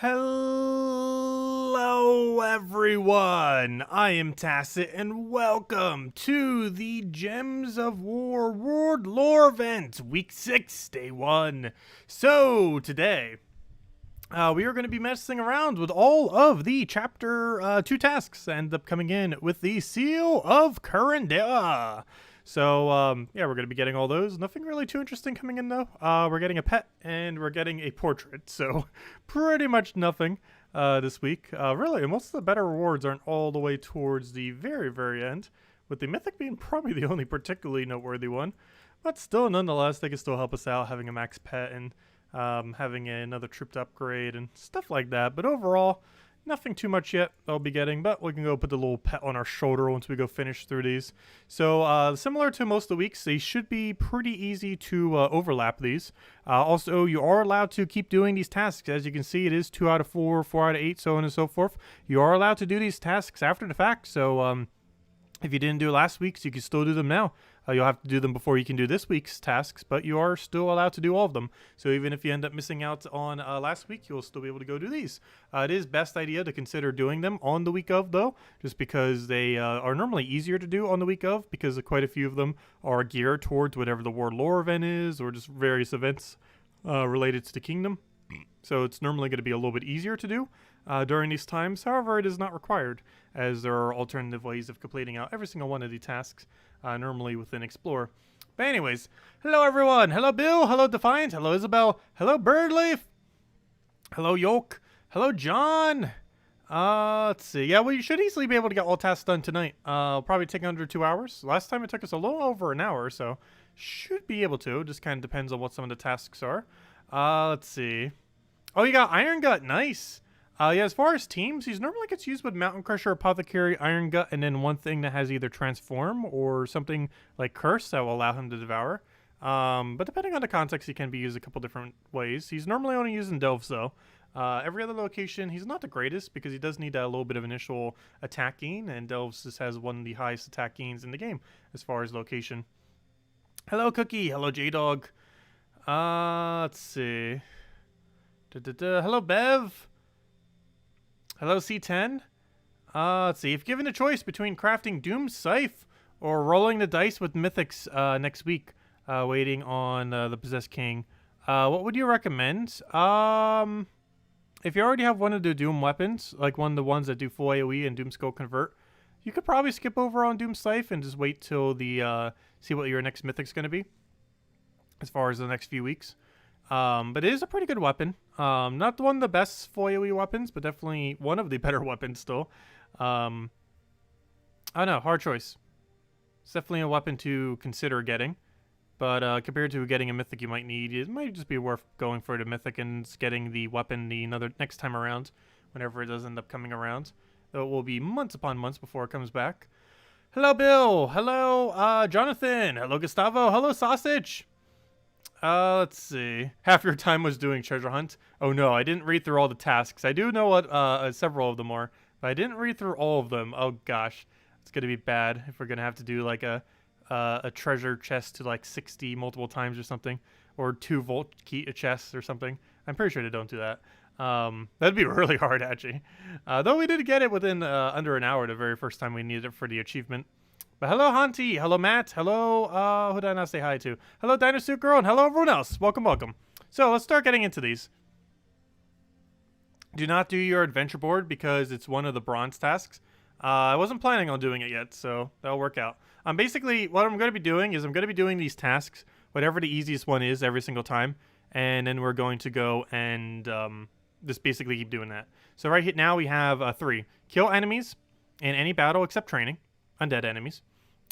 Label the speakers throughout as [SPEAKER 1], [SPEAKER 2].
[SPEAKER 1] Hello everyone, I am Tacet and welcome to the Gems of War World Lore event, week 6, day 1. So today, we are going to be messing around with all of the chapter 2 tasks and up coming in with the Seal of Current. So, yeah, we're going to be getting all those. Nothing really too interesting coming in, though. We're getting a pet, and we're getting a portrait. So, pretty much nothing this week. Really, most of the better rewards aren't all the way towards the very, very end, with the Mythic being probably the only particularly noteworthy one. But still, nonetheless, they can still help us out, having a max pet and having another troop to upgrade and stuff like that. But overall, nothing too much yet I'll be getting, but we can go put the little pet on our shoulder once we go finish through these. So similar to most of the weeks, they should be pretty easy to overlap these. Also, you are allowed to keep doing these tasks. As you can see, it is 2 out of 4, 4 out of 8, so on and so forth. You are allowed to do these tasks after the fact, so if you didn't do last week's, you can still do them now. You'll have to do them before you can do this week's tasks, but you are still allowed to do all of them. So even if you end up missing out on last week, you'll still be able to go do these. It is best idea to consider doing them on the week of, though, just because they are normally easier to do on the week of, because quite a few of them are geared towards whatever the World Lore event is, or just various events related to the Kingdom. So it's normally going to be a little bit easier to do during these times. However, it is not required, as there are alternative ways of completing out every single one of the tasks, normally within Explorer. But anyways, hello everyone. Hello Bill. Hello Defiant. Hello Isabel. Hello Birdleaf. Hello Yolk. Hello John. Let's see. Yeah, well, you should easily be able to get all tasks done tonight. Probably take under 2 hours. Last time it took us a little over an hour, so should be able to. Just kind of depends on what some of the tasks are. Let's see. Oh, you got Iron Gut. Nice. Yeah, as far as teams, he normally gets used with Mountain Crusher, Apothecary, Iron Gut, and then one thing that has either Transform or something like Curse that will allow him to devour. But depending on the context, he can be used a couple different ways. He's normally only used in Delves, though. Every other location, he's not the greatest because he does need a little bit of initial attack gain, and Delves just has one of the highest attack gains in the game as far as location. Hello, Cookie. Hello, J-Dog. Let's see. Hello, Bev. Hello, C10. Let's see. If given a choice between crafting Doom Scythe or rolling the dice with Mythics next week, waiting on the Possessed King, what would you recommend? If you already have one of the Doom weapons, like one of the ones that do full AoE and Doom Skull Convert, you could probably skip over on Doom Scythe and just wait till the see what your next Mythic's going to be as far as the next few weeks. But it is a pretty good weapon. Not one of the best full AoE weapons, but definitely one of the better weapons still. I don't know, hard choice. It's definitely a weapon to consider getting. But compared to getting a Mythic you might need, it might just be worth going for the Mythic and getting the weapon the next time around, whenever it does end up coming around. Though it will be months upon months before it comes back. Hello, Bill. Hello, Jonathan. Hello, Gustavo. Hello, Sausage. Let's see. Half your time was doing treasure hunt. Oh no, I didn't read through all the tasks. I do know what several of them are, but I didn't read through all of them. Oh gosh, it's gonna be bad if we're gonna have to do like a treasure chest to like 60 multiple times or something, or 2 volt key chests or something. I'm pretty sure they don't do that. That'd be really hard actually. Though we did get it within under an hour the very first time we needed it for the achievement. But hello, Hanti. Hello, Matt. Hello, who did I not say hi to? Hello, Dinosaur Girl, and hello, everyone else. Welcome, welcome. So let's start getting into these. Do not do your adventure board because it's one of the bronze tasks. I wasn't planning on doing it yet, so that'll work out. Basically, what I'm going to be doing is I'm going to be doing these tasks, whatever the easiest one is every single time, and then we're going to go and just basically keep doing that. So right now we have 3. Kill enemies in any battle except training. Undead enemies.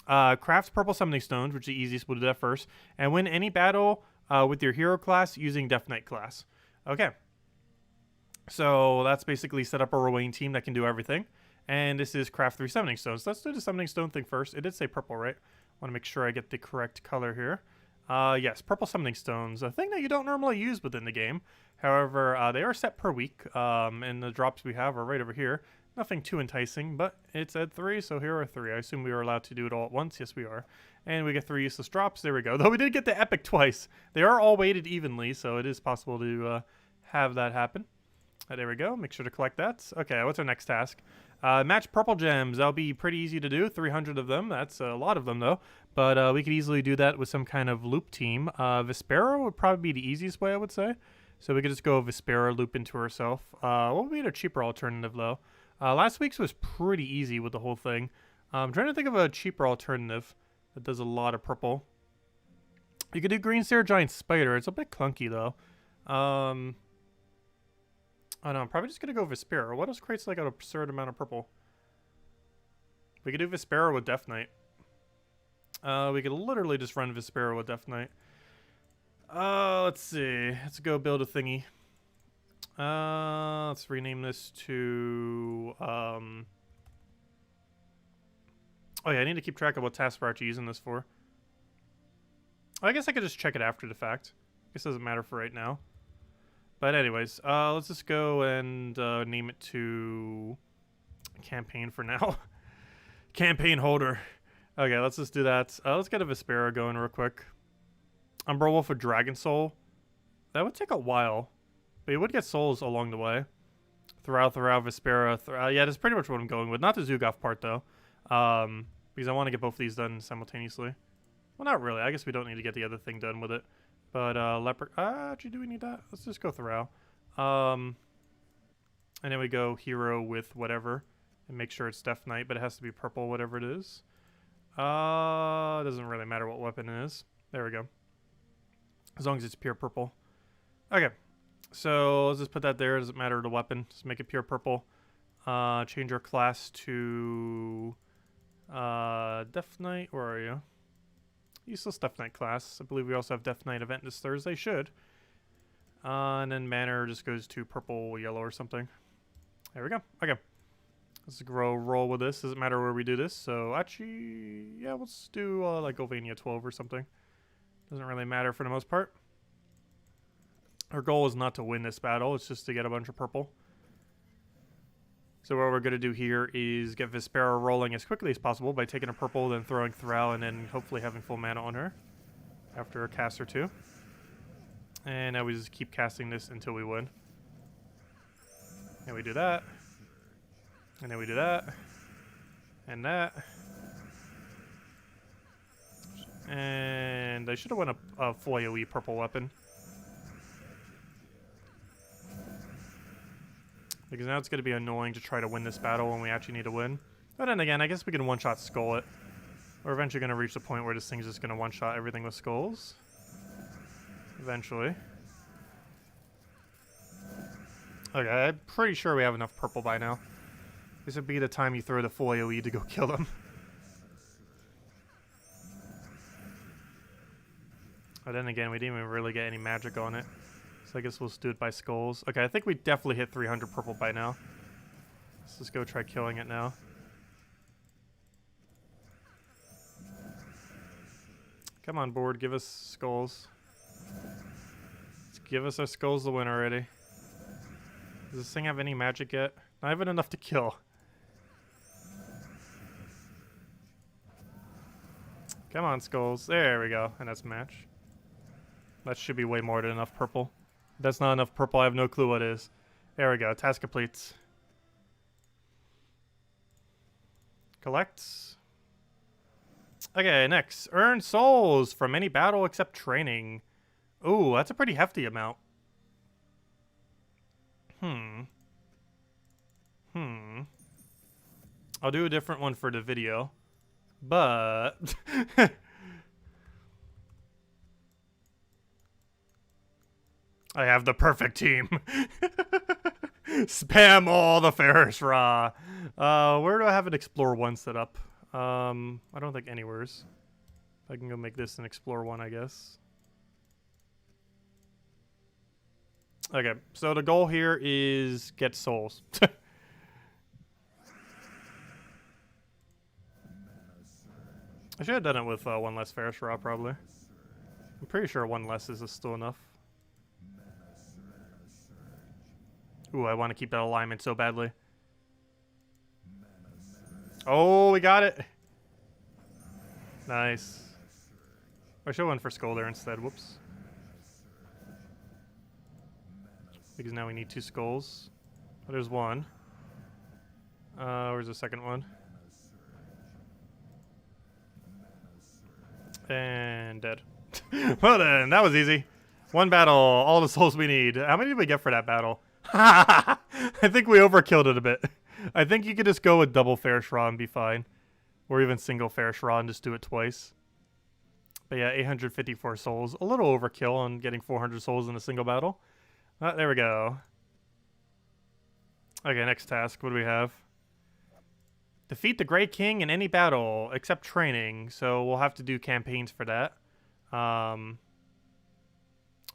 [SPEAKER 1] Craft purple summoning stones, which is the easiest. We'll do that first. And win any battle with your hero class using Death Knight class. Okay. So that's basically set up a Rowain team that can do everything. And this is craft 3 summoning stones. Let's do the summoning stone thing first. It did say purple, right? I want to make sure I get the correct color here. Yes, purple summoning stones. A thing that you don't normally use within the game. However, they are set per week. And the drops we have are right over here. Nothing too enticing, but it said 3, so here are 3. I assume we were allowed to do it all at once. Yes, we are. And we get 3 useless drops. There we go. Though we did get the epic twice. They are all weighted evenly, so it is possible to have that happen. There we go. Make sure to collect that. Okay, what's our next task? Match purple gems. That'll be pretty easy to do. 300 of them. That's a lot of them, though. But we could easily do that with some kind of loop team. Vespera would probably be the easiest way, I would say. So we could just go Vespera, loop into herself. What would be a cheaper alternative, though? Last week's was pretty easy with the whole thing. I'm trying to think of a cheaper alternative that does a lot of purple. You could do Green Sarah Giant Spider. It's a bit clunky, though. Oh no, I'm probably just gonna go Vespera. What else creates like an absurd amount of purple? We could do Vespera with Death Knight. We could literally just run Vespera with Death Knight. Let's see. Let's go build a thingy. Let's rename this to oh yeah, I need to keep track of what taskbar to using this for. I guess I could just check it after the fact. I guess it doesn't matter for right now. But anyways, let's just go and name it to campaign for now. Campaign holder. Okay, let's just do that. Let's get a Vespera going real quick. Umbrella Wolf with Dragon Soul. That would take a while, but you would get souls along the way. Throughout Vespera. Yeah, that's pretty much what I'm going with. Not the Zugoff part, though. Because I want to get both of these done simultaneously. Well, not really. I guess we don't need to get the other thing done with it. But Leopard, actually, do we need that? Let's just go Thorao. And then we go Hero with whatever, and make sure it's Death Knight, but it has to be purple, whatever it is. Doesn't really matter what weapon it is. There we go. As long as it's pure purple. Okay, so let's just put that there. It doesn't matter the weapon. Just make it pure purple. Change our class to Death Knight. Where are you? Useless Death Knight class. I believe we also have Death Knight event this Thursday. Should. And then Manor just goes to purple, yellow, or something. There we go. Okay. Let's roll with this. Doesn't matter where we do this. So actually, yeah, let's do like Ovania 12 or something. Doesn't really matter for the most part. Our goal is not to win this battle. It's just to get a bunch of purple. So what we're going to do here is get Vespera rolling as quickly as possible by taking a purple, then throwing Thorao, and then hopefully having full mana on her after a cast or two. And now we just keep casting this until we win. And we do that. And then we do that. And that. And I should have won a full AoE purple weapon. Because now it's going to be annoying to try to win this battle when we actually need to win. But then again, I guess we can one-shot skull it. We're eventually going to reach the point where this thing's just going to one-shot everything with skulls. Eventually. Okay, I'm pretty sure we have enough purple by now. This would be the time you throw the full AoE to go kill them. But then again, we didn't even really get any magic on it. So I guess we'll just do it by skulls. Okay, I think we definitely hit 300 purple by now. Let's just go try killing it now. Come on, board. Give us skulls. Let's give us our skulls to win already. Does this thing have any magic yet? Not even enough to kill. Come on, skulls. There we go. And that's match. That should be way more than enough purple. If that's not enough purple, I have no clue what is. There we go. Task complete. Collects. Okay, next. Earn souls from any battle except training. Ooh, that's a pretty hefty amount. I'll do a different one for the video. But... I have the perfect team. Spam all the Ferris Ra. Where do I have an Explore 1 set up? I don't think anywheres. I can go make this an Explore 1, I guess. Okay, so the goal here is get souls. I should have done it with one less Ferris Ra, probably. I'm pretty sure one less is still enough. Ooh, I want to keep that alignment so badly. Oh, we got it. Nice. I should have went for Skull there instead. Whoops. Because now we need 2 skulls. There's one. Where's the second one? And dead. Well then, that was easy. One battle, all the souls we need. How many did we get for that battle? I think we overkilled it a bit. I think you could just go with double fair Shra and be fine. Or even single fair Shra and just do it twice. But yeah, 854 souls. A little overkill on getting 400 souls in a single battle. There we go. Okay, next task. What do we have? Defeat the Grey King in any battle except training. So we'll have to do campaigns for that.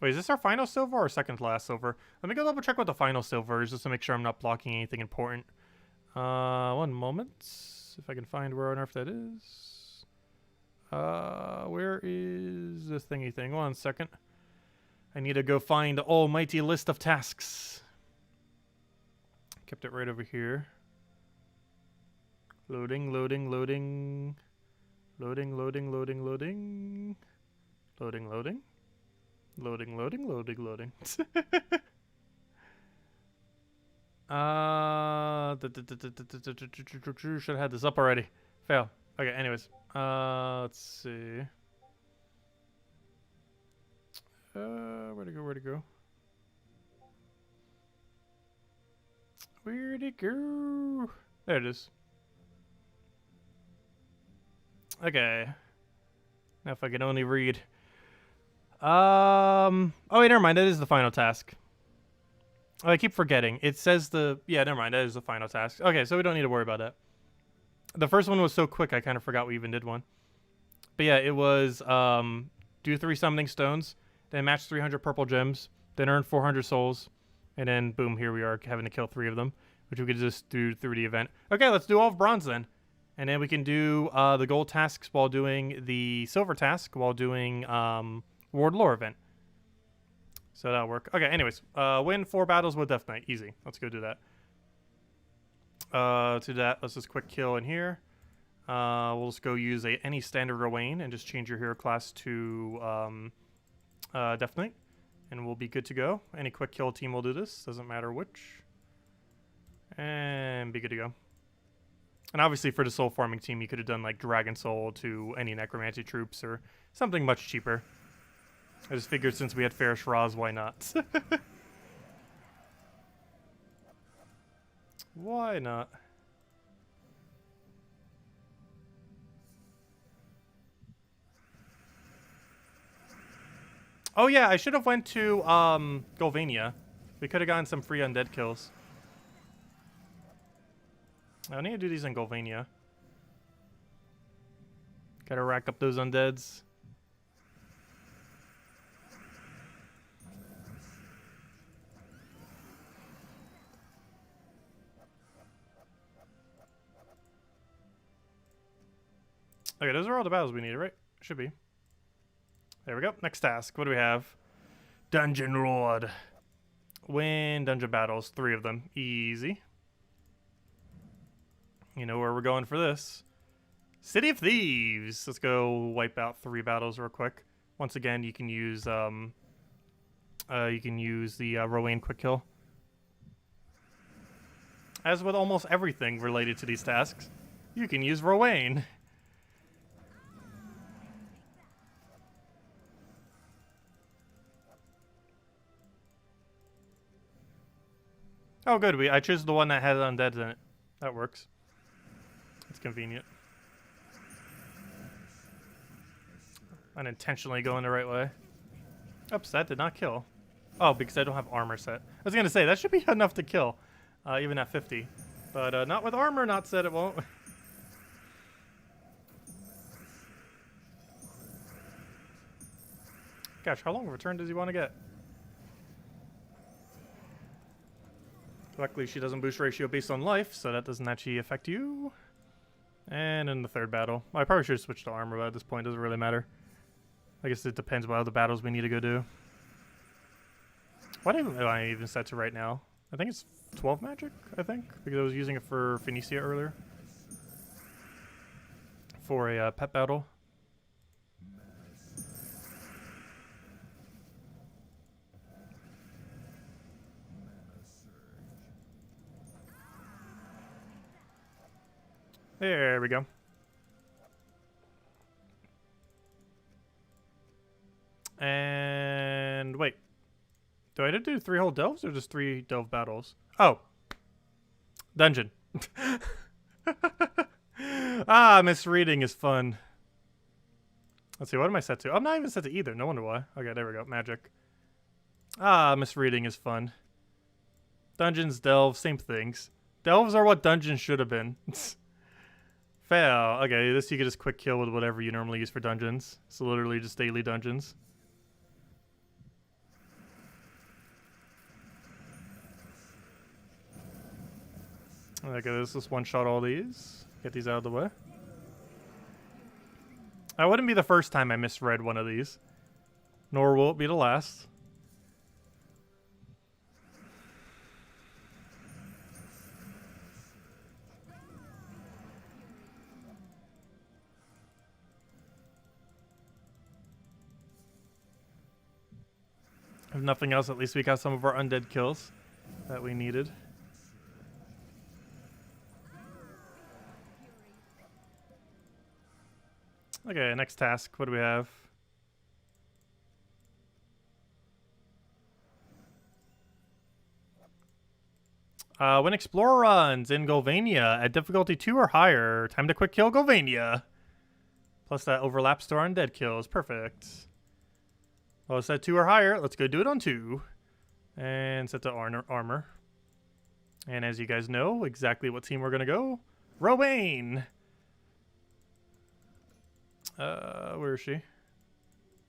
[SPEAKER 1] Wait, is this our final silver or second to last silver? Let me go double check what the final silver is just to make sure I'm not blocking anything important. One moment. If I can find where on earth that is. Where is this thingy thing? 1 second. I need to go find the almighty list of tasks. Kept it right over here. Loading, loading, loading. Loading, loading, loading, loading. Loading, loading. Loading, loading, loading, loading. Should have had this up already. Fail. Okay, anyways. Let's see. Where'd it go? Where'd it go? Where'd it go? There it is. Okay. Now if I can only read. Oh wait, never mind. That is the final task. Oh, I keep forgetting. It says the... Yeah, never mind. That is the final task. Okay, so we don't need to worry about that. The first one was so quick, I kind of forgot we even did one. But yeah, it was do 3 summoning stones, then match 300 purple gems, then earn 400 souls, and then boom, here we are having to kill 3 of them, which we could just do through the event. Okay, let's do all of bronze then. And then we can do the gold tasks while doing the silver task while doing Ward Lore event. So that'll work. Okay, anyways. Win 4 battles with Death Knight. Easy. Let's go do that. To that, let's just quick kill in here. We'll just go use any standard Rowan and just change your hero class to Death Knight. And we'll be good to go. Any quick kill team will do this. Doesn't matter which. And be good to go. And obviously for the soul farming team, you could have done like Dragon Soul to any Necromancy troops or something much cheaper. I just figured since we had Fair Shraz, why not? Why not? Oh yeah, I should have went to Golvania. We could have gotten some free undead kills. I need to do these in Golvania. Gotta rack up those undeads. Okay, those are all the battles we need, right? Should be. There we go. Next task. What do we have? Dungeon Lord. Win dungeon battles. 3 of them. Easy. You know where we're going for this. City of Thieves. Let's go wipe out 3 battles real quick. Once again, you can use the Rowan quick kill. As with almost everything related to these tasks, you can use Rowan. Oh, good. I chose the one that had undeads in it. That works. It's convenient. Unintentionally going the right way. Oops, that did not kill. Oh, because I don't have armor set. I was going to say, that should be enough to kill. Even at 50. But not with armor, not said it won't. Gosh, how long of a turn does he want to get? Luckily, she doesn't boost ratio based on life, so that doesn't actually affect you. And in the 3rd battle. Well, I probably should have switched to armor, but at this point, it doesn't really matter. I guess it depends what other battles we need to go do. What am I even set to right now? I think it's 12 magic, I think, because I was using it for Phoenicia earlier. For a pet battle. There we go. And wait. Do I need to do 3 whole delves or just 3 delve battles? Oh. Dungeon. Ah, misreading is fun. Let's see, what am I set to? I'm not even set to either. No wonder why. Okay, there we go. Magic. Ah, misreading is fun. Dungeons, delves, same things. Delves are what dungeons should have been. Fail. Okay, this you can just quick kill with whatever you normally use for dungeons. It's literally just daily dungeons. Okay, let's just one-shot all these. Get these out of the way. That wouldn't be the first time I misread one of these. Nor will it be the last. If nothing else, at least we got some of our undead kills that we needed. Okay, next task. What do we have? When Explorer runs in Golvania at difficulty 2 or higher, time to quick kill Golvania. Plus that overlaps to our undead kills. Perfect. Well, it's at 2 or higher. Let's go do it on 2. And set to armor. And as you guys know, exactly what team we're going to go. Rowan! Where is she?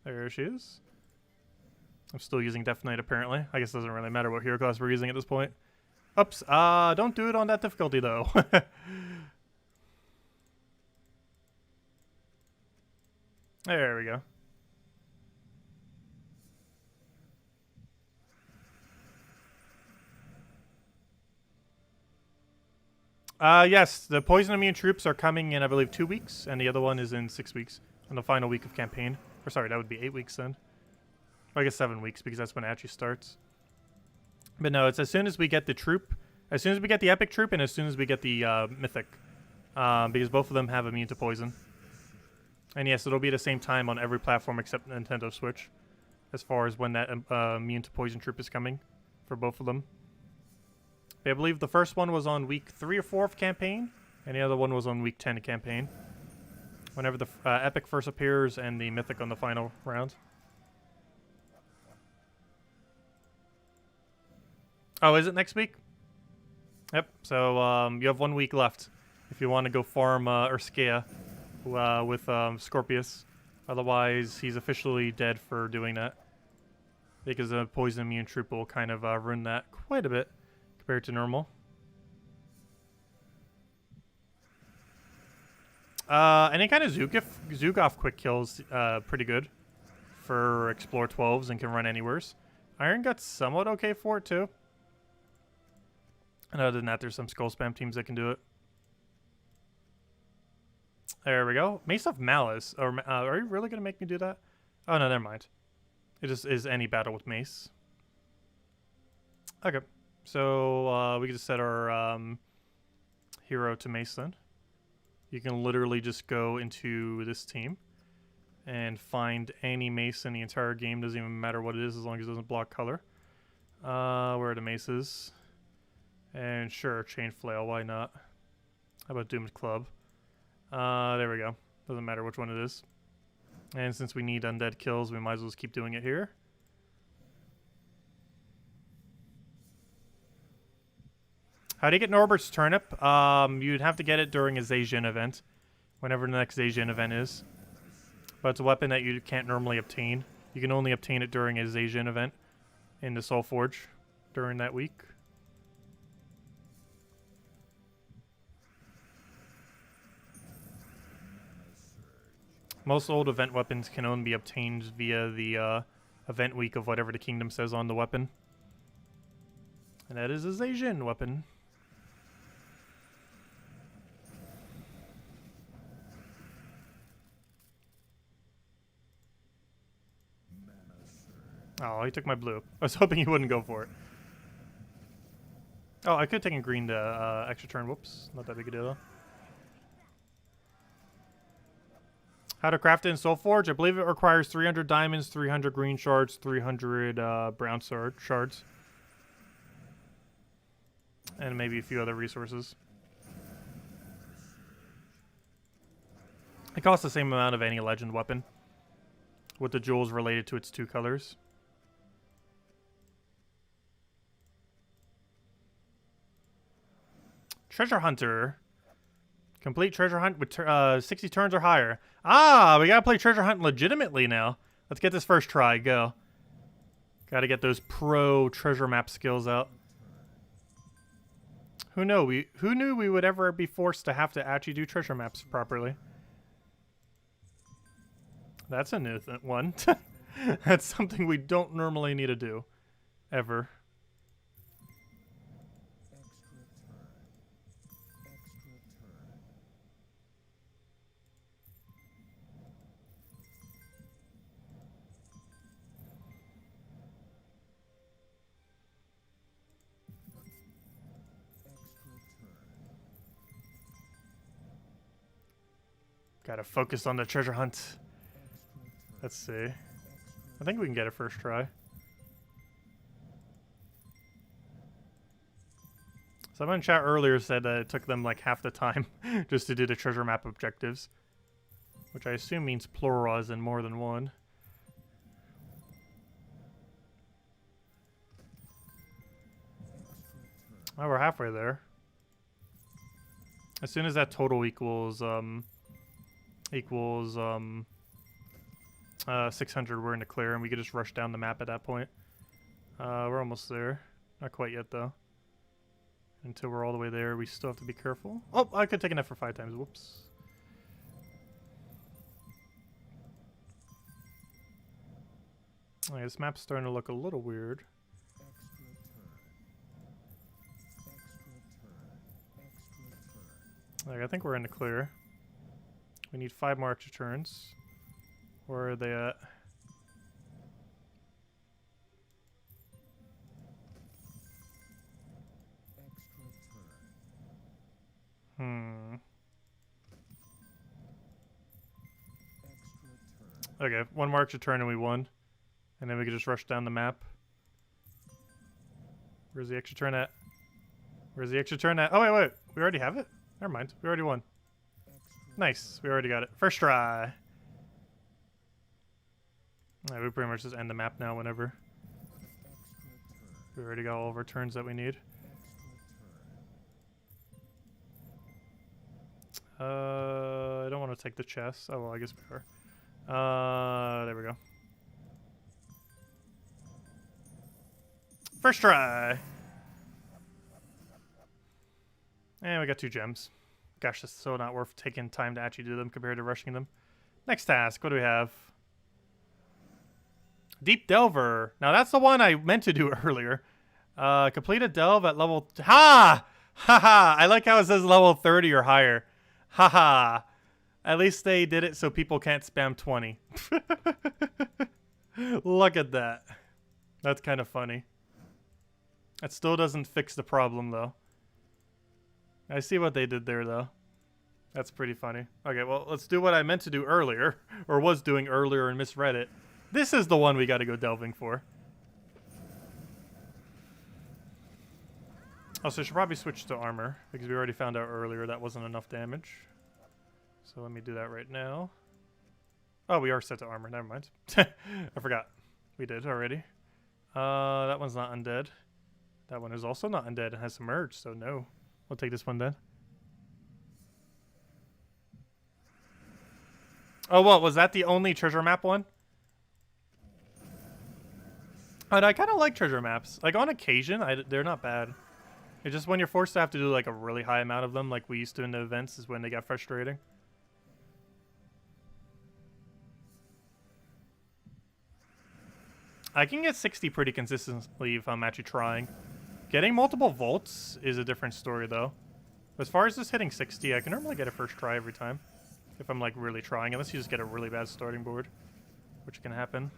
[SPEAKER 1] There she is. I'm still using Death Knight apparently. I guess it doesn't really matter what hero class we're using at this point. Oops, don't do it on that difficulty though. There we go. Yes, the poison immune troops are coming in, I believe, 2 weeks, and the other one is in 6 weeks, on the final week of campaign. Or sorry, that would be 8 weeks then. Or I guess 7 weeks, because that's when it actually starts. But no, it's as soon as we get the troop, as soon as we get the epic troop, and as soon as we get the mythic, because both of them have immune to poison. And yes, it'll be the same time on every platform except Nintendo Switch, as far as when that immune to poison troop is coming for both of them. I believe the first one was on week 3 or 4 of campaign, and the other one was on week 10 of campaign. Whenever the epic first appears and the mythic on the final round. Oh, is it next week? Yep. So you have 1 week left if you want to go farm Urskea with Scorpius. Otherwise, he's officially dead for doing that, because the poison immune troop will kind of ruin that quite a bit compared to normal. Any kind of Zugoff quick kills pretty good for Explore 12s and can run anywheres. Iron Gut's somewhat okay for it too. And other than that, there's some skull spam teams that can do it. There we go. Mace of Malice. Or, are you really going to make me do that? Oh, no, never mind. It just is any battle with mace. Okay. So, we can just set our hero to mace then. You can literally just go into this team and find any mace in the entire game. Doesn't even matter what it is as long as it doesn't block color. Where are the maces? And sure, Chain Flail, why not? How about Doomed Club? There we go. Doesn't matter which one it is. And since we need undead kills, we might as well just keep doing it here. How do you get Norbert's Turnip? You'd have to get it during a Zhejian event. Whenever the next Zhejian event is. But it's a weapon that you can't normally obtain. You can only obtain it during a Zhejian event in the Soul Forge during that week. Most old event weapons can only be obtained via the event week of whatever the kingdom says on the weapon. And that is a Zhejian weapon. Oh, he took my blue. I was hoping he wouldn't go for it. Oh, I could have taken green to extra turn. Whoops. Not that big a deal though. How to craft it in Soulforge? I believe it requires 300 diamonds, 300 green shards, 300 brown shards. And maybe a few other resources. It costs the same amount of any legend weapon, with the jewels related to its 2 colors. Treasure Hunter. Complete treasure hunt with 60 turns or higher. Ah, we gotta play treasure hunt legitimately now. Let's get this first try. Go. Gotta get those pro treasure map skills out. Who knew we would ever be forced to have to actually do treasure maps properly? That's a new one. That's something we don't normally need to do. Ever. Gotta focus on the treasure hunt. Let's see. I think we can get it first try. Someone in chat earlier said that it took them like half the time just to do the treasure map objectives. Which I assume means plural as in more than one. Oh, we're halfway there. As soon as that total equals 600, we're in the clear, and we could just rush down the map at that point. We're almost there. Not quite yet, though. Until we're all the way there, we still have to be careful. Oh, I could take an F for 5 times. Whoops. Okay, this map's starting to look a little weird. Like, I think we're in the clear. We need 5 more extra turns. Where are they at? Okay, 1 more extra turn and we won. And then we can just rush down the map. Where's the extra turn at? Where's the extra turn at? Oh, wait. We already have it? Never mind. We already won. Nice. We already got it. First try. Alright, we pretty much just end the map now whenever. We already got all of our turns that we need. I don't want to take the chest. Oh, well, I guess we are. There we go. First try! And we got 2 gems. Gosh, that's so not worth taking time to actually do them compared to rushing them. Next task, what do we have? Deep Delver. Now that's the one I meant to do earlier. Complete a delve at level... Ha! Ha! I like how it says level 30 or higher. Ha! At least they did it so people can't spam 20. Look at that. That's kind of funny. That still doesn't fix the problem, though. I see what they did there, though. That's pretty funny. Okay, well, let's do what I meant to do earlier. Or was doing earlier and misread it. This is the one we gotta go delving for. Oh, so I should probably switch to armor. Because we already found out earlier that wasn't enough damage. So let me do that right now. Oh, we are set to armor. Never mind. I forgot. We did already. That one's not undead. That one is also not undead and has submerged, so no. We'll take this one then. Oh, what? Was that the only treasure map one? And I kind of like treasure maps. Like, on occasion, they're not bad. It's just when you're forced to have to do, like, a really high amount of them, like we used to in the events, is when they got frustrating. I can get 60 pretty consistently if I'm actually trying. Getting multiple volts is a different story, though. As far as just hitting 60, I can normally get a first try every time. If I'm, like, really trying. Unless you just get a really bad starting board. Which can happen.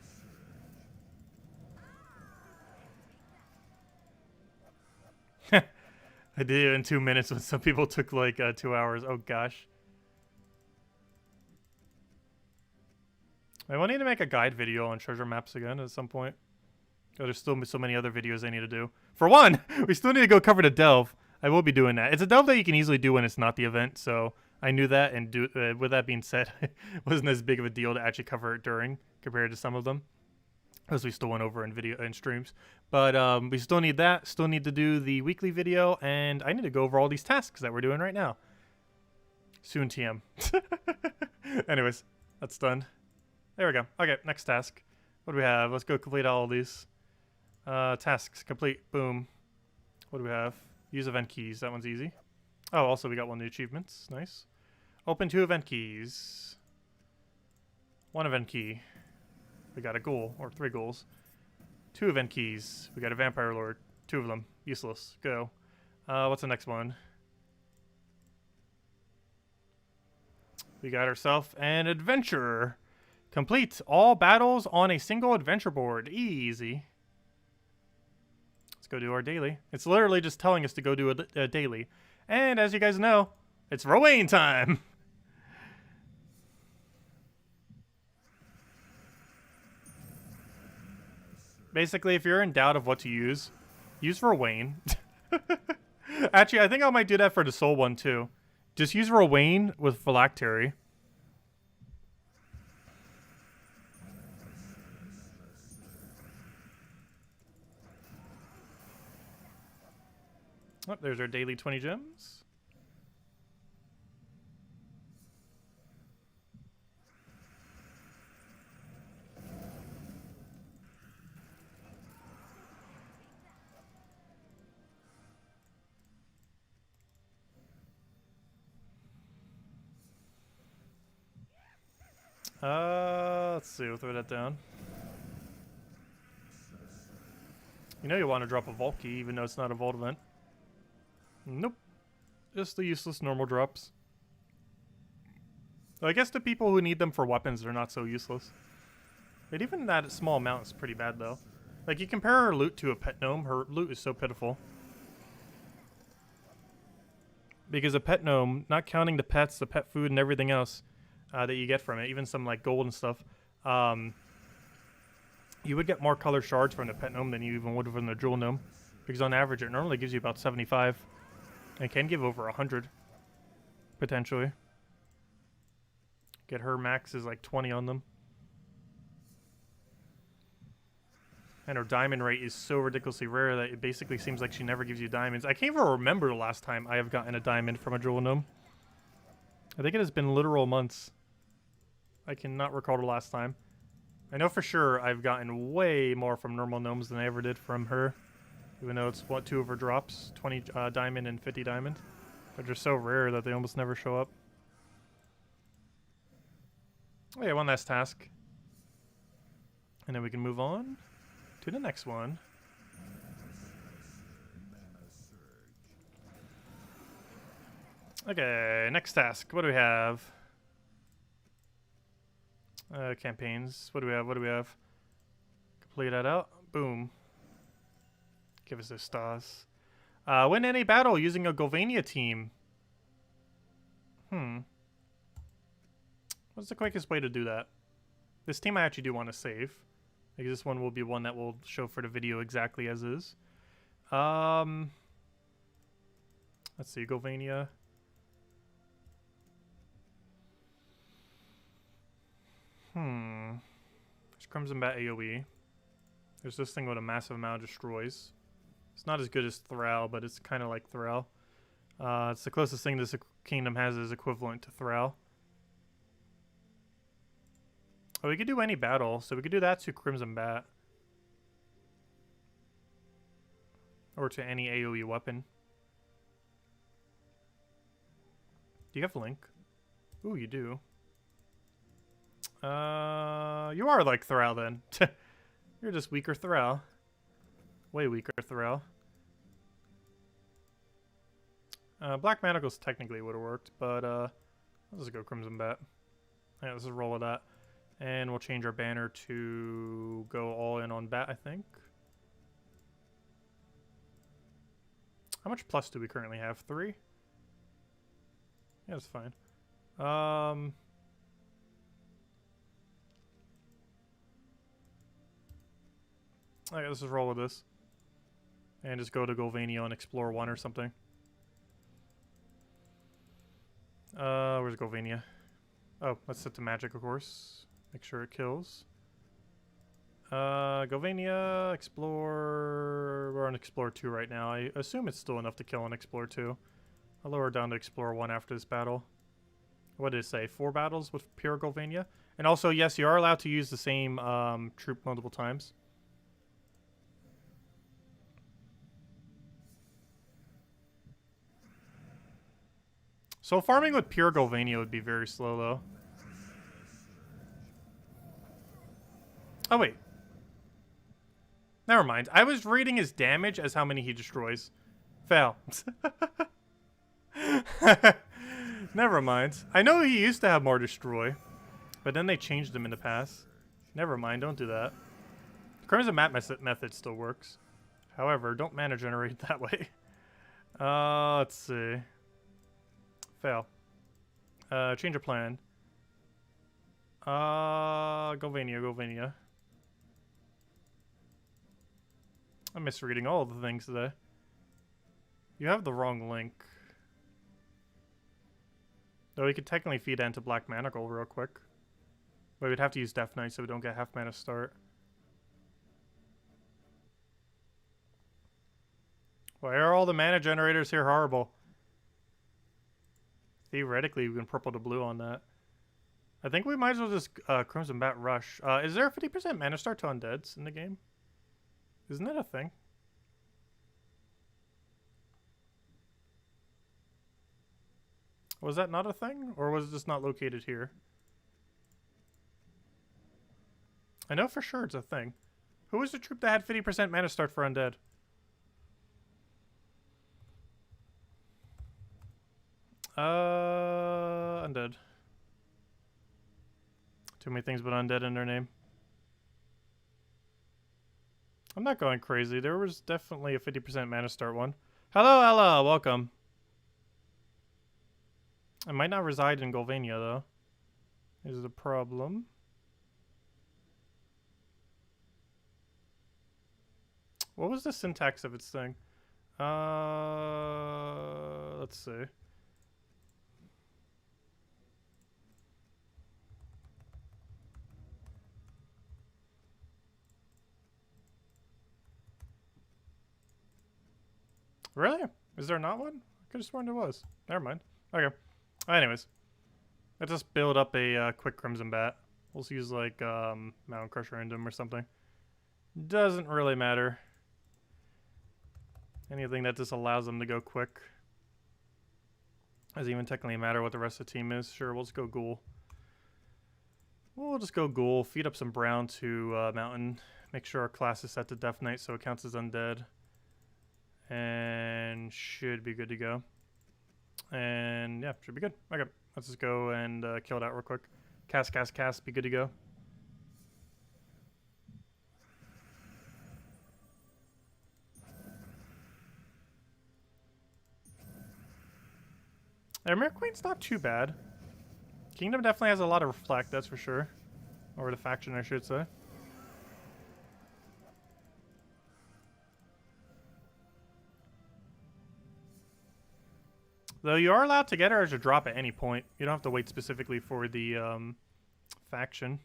[SPEAKER 1] I did it in 2 minutes when some people took, like, 2 hours. Oh, gosh. I will need to make a guide video on treasure maps again at some point. There's still so many other videos I need to do. For one, we still need to go cover the delve. I will be doing that. It's a delve that you can easily do when it's not the event, so I knew that. And with that being said, it wasn't as big of a deal to actually cover it during compared to some of them, as we still went over in video and streams. But we still need that. Still need to do the weekly video, and I need to go over all these tasks that we're doing right now. Soon TM. Anyways, that's done. There we go. Okay, next task. What do we have? Let's go complete all of these. Tasks complete. Boom. What do we have? Use event keys. That one's easy. Oh, also we got one of the achievements. Nice. Open 2 event keys. 1 event key. We got a goal, or 3 goals. 2 event keys. We got a vampire lord. 2 of them. Useless. Go. What's the next one? We got ourselves an adventure. Complete all battles on a single adventure board. Easy. Let's go do our daily. It's literally just telling us to go do a daily. And as you guys know, it's Rowan time. Basically, if you're in doubt of what to use Rowan. Actually, I think I might do that for the soul one too. Just use Rowan with phylactery. Oh, there's our daily 20 gems. Let's see, we'll throw that down. You know you want to drop a vault key even though it's not a vault event. Nope. Just the useless normal drops. I guess the people who need them for weapons are not so useless. But even that small amount is pretty bad though. Like you compare her loot to a pet gnome, her loot is so pitiful. Because a pet gnome, not counting the pets, the pet food and everything else that you get from it, even some like gold and stuff, you would get more color shards from the pet gnome than you even would from the jewel gnome. Because on average it normally gives you about 75. And can give over 100, potentially. Get her max is like 20 on them. And her diamond rate is so ridiculously rare that it basically seems like she never gives you diamonds. I can't even remember the last time I have gotten a diamond from a jewel gnome. I think it has been literal months. I cannot recall the last time. I know for sure I've gotten way more from normal gnomes than I ever did from her. Even though it's, what, 2 of her drops? 20 diamond and 50 diamond. They're just so rare that they almost never show up. Oh yeah, one last task. And then we can move on to the next one. Okay, next task. What do we have? Campaigns. What do we have? What do we have? Complete that out. Boom. Give us those stars. Win any battle using a Golvania team. What's the quickest way to do that? This team I actually do want to save. Because this one will be one that will show for the video exactly as is. Let's see, Golvania. There's Crimson Bat AoE. There's this thing with a massive amount of destroys. It's not as good as Thrall, but it's kind of like Thrall. It's the closest thing this kingdom has is equivalent to Thrall. Oh, we could do any battle, so we could do that to Crimson Bat. Or to any AoE weapon. Do you have Link? Ooh, you do. You are like Thrall then. You're just weaker Thrall. Way weaker Thrall. Black Manacles technically would have worked, but let's just go Crimson Bat. Yeah, let's just roll with that. And we'll change our banner to go all in on Bat, I think. How much plus do we currently have? 3? Yeah, that's fine. Alright, let's just roll with this. And just go to Golvania and explore 1 or something. Where's Golvania? Oh, let's set to magic, of course. Make sure it kills. Golvania, explore... We're on explore 2 right now. I assume it's still enough to kill on explore 2. I'll lower down to explore 1 after this battle. What did it say? 4 battles with pure Golvania? And also, yes, you are allowed to use the same troop multiple times. So farming with pure Golvania would be very slow, though. Oh, wait. Never mind. I was reading his damage as how many he destroys. Fail. Never mind. I know he used to have more destroy, but then they changed him in the past. Never mind. Don't do that. Crimson Map method still works. However, don't mana generate that way. Let's see. Fail. Change of plan. Golvania. I'm misreading all of the things today. You have the wrong link. Though we could technically feed into Black Manacle real quick. But we'd have to use Death Knight so we don't get half mana start. Why are all the mana generators here horrible? Theoretically, we can purple to blue on that. I think we might as well just Crimson Bat Rush. Is there a 50% mana start to undeads in the game? Isn't that a thing? Was that not a thing? Or was it just not located here? I know for sure it's a thing. Who was the troop that had 50% mana start for undead? Undead. Too many things but undead in their name. I'm not going crazy. There was definitely a 50% mana start one. Hello, Ella. Welcome. I might not reside in Golvania, though. Is the problem. What was the syntax of its thing? Let's see. Really? Is there not one? I could have sworn there was. Never mind. Okay. Anyways. Let's just build up a quick Crimson Bat. We'll just use like Mountain Crusher into him or something. Doesn't really matter. Anything that just allows them to go quick. Doesn't even technically matter what the rest of the team is. Sure, we'll just go Ghoul. We'll just go Ghoul. Feed up some Brown to Mountain. Make sure our class is set to Death Knight so it counts as undead. And should be good to go. And yeah, should be good. Okay, let's just go and kill that real quick. Cast, be good to go. Mirror Queen's not too bad. Kingdom definitely has a lot of reflect, that's for sure. Or the faction, I should say. Though you are allowed to get her as a drop at any point. You don't have to wait specifically for the faction.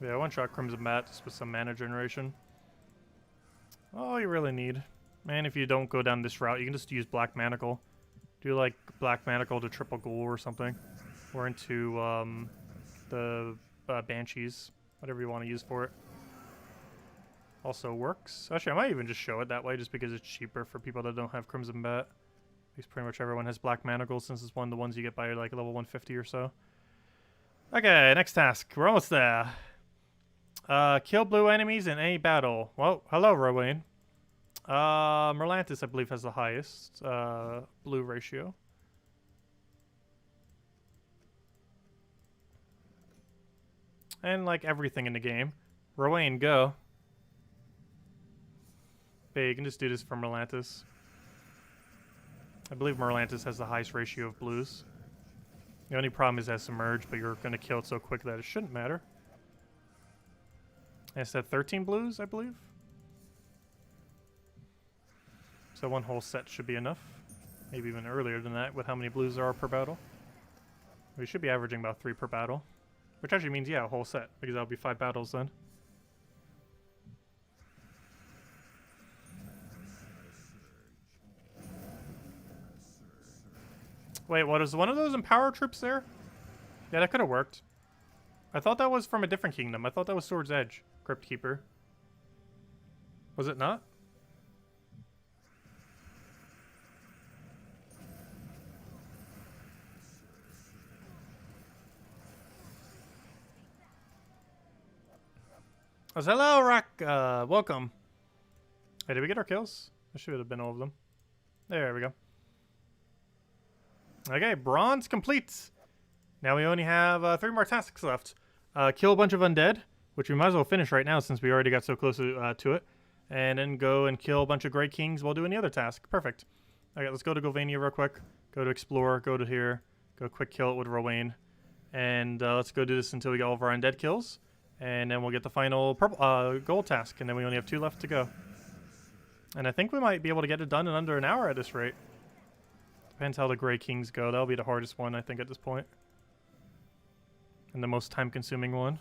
[SPEAKER 1] Yeah, one-shot Crimson Bat just with some mana generation. All you really need. And if you don't go down this route, you can just use Black Manacle. Do like Black Manacle to triple Ghoul or something. Or into the Banshees. Whatever you want to use for it. Also works. Actually, I might even just show it that way just because it's cheaper for people that don't have Crimson Bat. Because pretty much everyone has Black Manacle since it's one of the ones you get by like level 150 or so. Okay, next task. We're almost there. Kill blue enemies in any battle. Well, hello, Rowan. Merlantis, I believe, has the highest blue ratio. And like everything in the game. Rowan, go. Okay, you can just do this for Merlantis. I believe Merlantis has the highest ratio of blues. The only problem is it has Submerge, but you're going to kill it so quick that it shouldn't matter. And it's at 13 blues, I believe. So one whole set should be enough. Maybe even earlier than that with how many blues there are per battle. We should be averaging about 3 per battle. Which actually means, yeah, a whole set. Because that'll be 5 battles then. Wait, what is one of those Empower troops there? Yeah, that could have worked. I thought that was from a different kingdom. I thought that was Sword's Edge, Crypt Keeper. Was it not? Oh, hello, Rock. Welcome. Hey, did we get our kills? That should have been all of them. There we go. Okay, bronze complete. Now we only have 3 more tasks left. Kill a bunch of undead, which we might as well finish right now since we already got so close to it. And then go and kill a bunch of Grey Kings while doing the other task. Perfect. Okay, let's go to Golvania real quick. Go to Explore, go to here. Go quick kill it with Rowain. And let's go do this until we get all of our undead kills. And then we'll get the final purple, gold task. And then we only have 2 left to go. And I think we might be able to get it done in under an hour at this rate. Depends how the Grey Kings go. That'll be the hardest one, I think, at this point. And the most time-consuming one.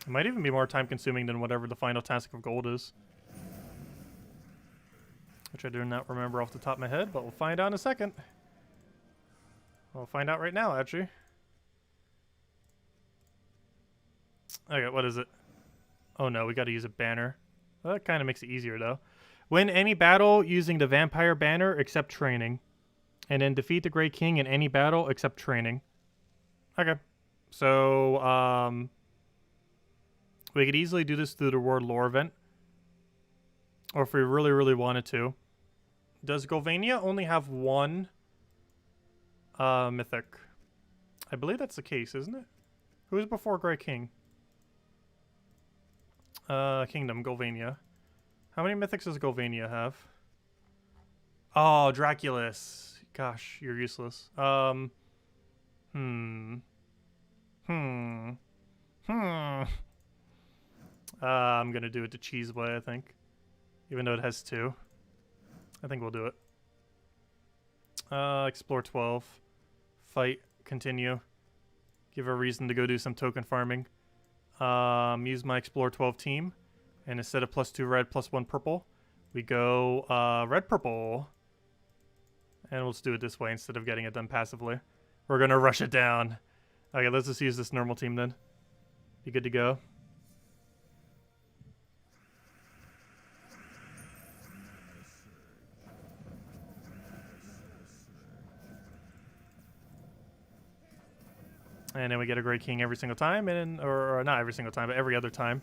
[SPEAKER 1] It might even be more time-consuming than whatever the final task of gold is. Which I do not remember off the top of my head, but we'll find out in a second. We'll find out right now, actually. Okay, what is it? Oh no, we gotta use a banner. Well, that kind of makes it easier, though. Win any battle using the vampire banner except training. And then defeat the Grey King in any battle except training. Okay. So, we could easily do this through the World Lore event. Or if we really, really wanted to. Does Golvania only have 1 mythic? I believe that's the case, isn't it? Who was before Grey King? Kingdom, Golvania. How many mythics does Golvania have? Oh, Draculus. Gosh, you're useless. I'm gonna do it the cheese way, I think. Even though it has 2. I think we'll do it. Explore 12. Fight. Continue. Give a reason to go do some token farming. Use my Explore 12 team. And instead of +2 red, +1 purple, we go red purple. And let's do it this way instead of getting it done passively. We're gonna rush it down. Okay, let's just use this normal team then. Be good to go. And then we get a Grey King every single time, and or not every single time, but every other time.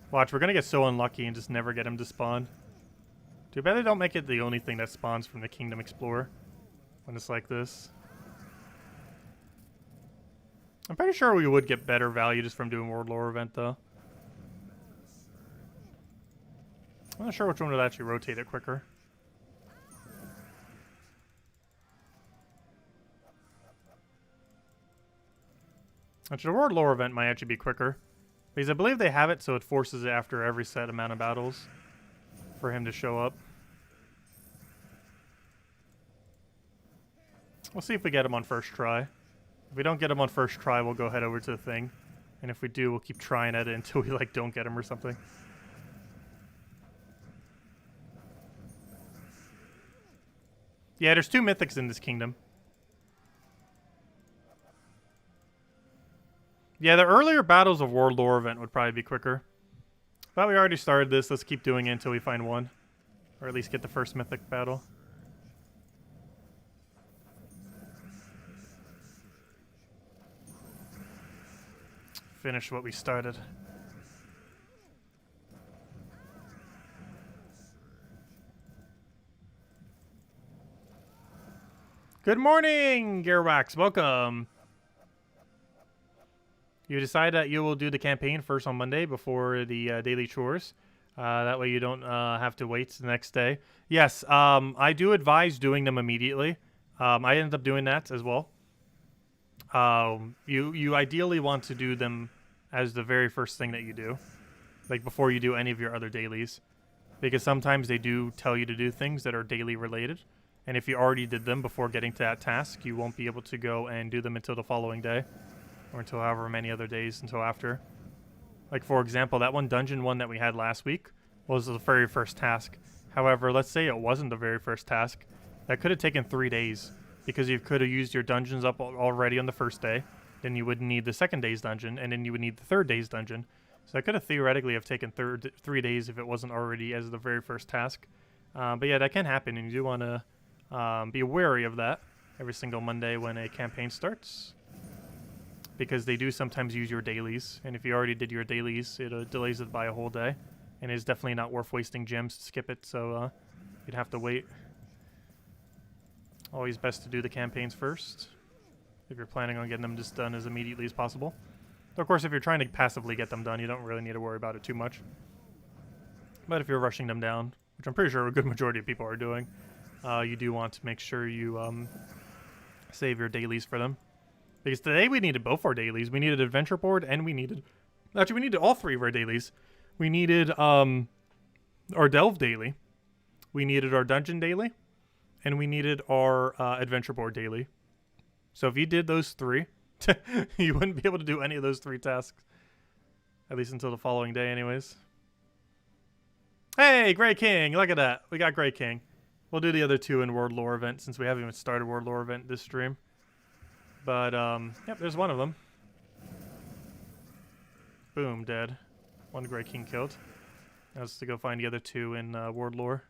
[SPEAKER 1] Watch, we're gonna get so unlucky and just never get him to spawn. Too bad they don't make it the only thing that spawns from the Kingdom Explorer when it's like this. I'm pretty sure we would get better value just from doing World Lore event, though. I'm not sure which one would actually rotate it quicker. Actually, the World Lore event might actually be quicker. Because I believe they have it, so it forces it after every set amount of battles for him to show up. We'll see if we get him on first try. If we don't get him on first try, we'll go head over to the thing. And if we do, we'll keep trying at it until we, like, don't get him or something. Yeah, there's 2 mythics in this kingdom. Yeah, the earlier battles of World Lore event would probably be quicker. But we already started this. Let's keep doing it until we find one. Or at least get the first mythic battle. Finish what we started. Good morning, Gearwax. Welcome. You decide that you will do the campaign first on Monday before the daily chores. That way you don't have to wait the next day. Yes, I do advise doing them immediately. I ended up doing that as well. You ideally want to do them as the very first thing that you do, like before you do any of your other dailies, because sometimes they do tell you to do things that are daily related, and if you already did them before getting to that task, you won't be able to go and do them until the following day, or until however many other days until after. Like, for example, that one dungeon one that we had last week was the very first task. However, let's say it wasn't the very first task. That could have taken 3 days, because you could have used your dungeons up already on the first day. Then you would need the second day's dungeon, and then you would need the third day's dungeon. So that could have theoretically have taken 3 days if it wasn't already as the very first task. But yeah, that can happen, and you do want to be wary of that every single Monday when a campaign starts, because they do sometimes use your dailies, and if you already did your dailies, it delays it by a whole day, and it's definitely not worth wasting gems to skip it, so you'd have to wait. Always best to do the campaigns first, if you're planning on getting them just done as immediately as possible. Of course, if you're trying to passively get them done, you don't really need to worry about it too much. But if you're rushing them down, which I'm pretty sure a good majority of people are doing, you do want to make sure you save your dailies for them. Because today we needed both our dailies. We needed Adventure Board, and we needed... Actually, we needed all 3 of our dailies. We needed our Delve daily. We needed our Dungeon daily. And we needed our Adventure Board daily. So if you did those 3, you wouldn't be able to do any of those 3 tasks. At least until the following day anyways. Hey, Grey King! Look at that. We got Grey King. We'll do the other 2 in World Lore event, since we haven't even started World Lore event this stream. But, yep, there's one of them. Boom, dead. 1 Grey King killed. Now let's to go find the other 2 in World Lore.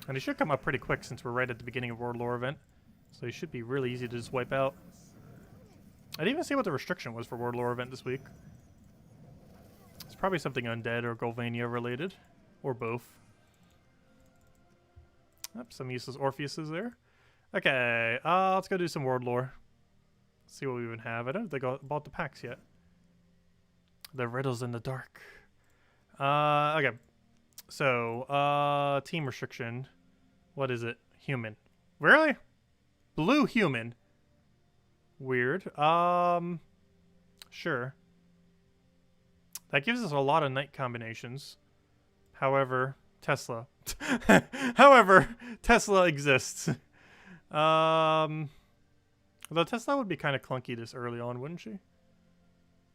[SPEAKER 1] And they should come up pretty quick since we're right at the beginning of World Lore event. So they should be really easy to just wipe out. I didn't even see what the restriction was for World Lore event this week. It's probably something undead or Golvania related. Or both. Yep, some useless Orpheus is there. Okay, let's go do some World Lore. Let's see what we even have. I don't think I bought the packs yet. The riddles in the dark. Okay. So, team restriction. What is it? Human. Really? Blue human. Weird. Sure. That gives us a lot of night combinations. However, Tesla. However, Tesla exists. Although Tesla would be kind of clunky this early on, wouldn't she?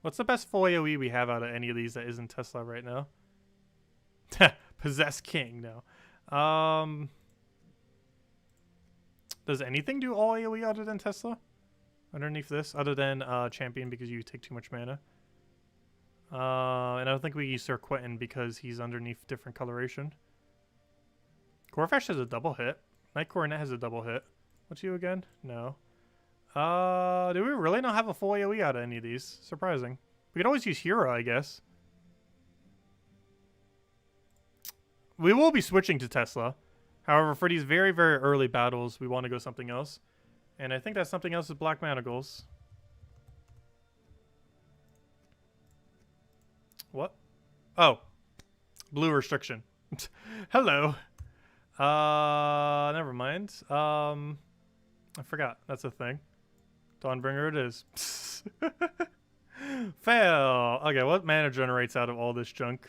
[SPEAKER 1] What's the best full AoE we have out of any of these that isn't Tesla right now? Possess King, no. Does anything do all AoE other than Tesla? Underneath this? Other than Champion because you take too much mana. And I don't think we use Sir Quentin because he's underneath different coloration. Corvash has a double hit. Night Coronet has a double hit. What's you again? No. Do we really not have a full AoE out of any of these? Surprising. We could always use Hero, I guess. We will be switching to Tesla. However, for these very, very early battles, we want to go something else. And I think that something else is Black Manacles. What? Oh. Blue restriction. Hello. Never mind. I forgot. That's a thing. Dawnbringer it is. Fail. Okay, what mana generates out of all this junk?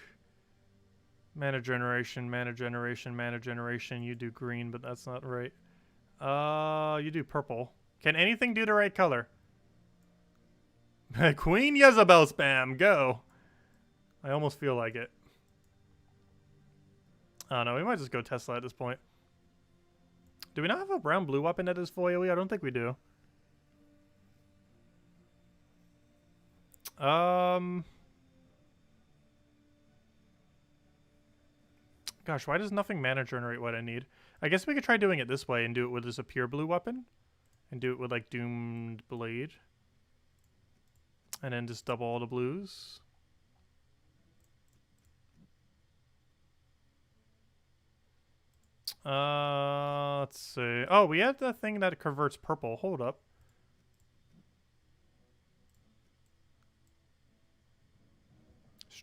[SPEAKER 1] Mana generation, mana generation, mana generation. You do green, but that's not right. You do purple. Can anything do the right color? Queen Jezebel spam, go. I almost feel like it. Oh no, we might just go Tesla at this point. Do we not have a brown blue weapon that is full AoE? I don't think we do. Gosh, why does nothing mana generate what I need? I guess we could try doing it this way and do it with just a pure blue weapon. And do it with like Doomed Blade. And then just double all the blues. Let's see. Oh, we have the thing that converts purple. Hold up.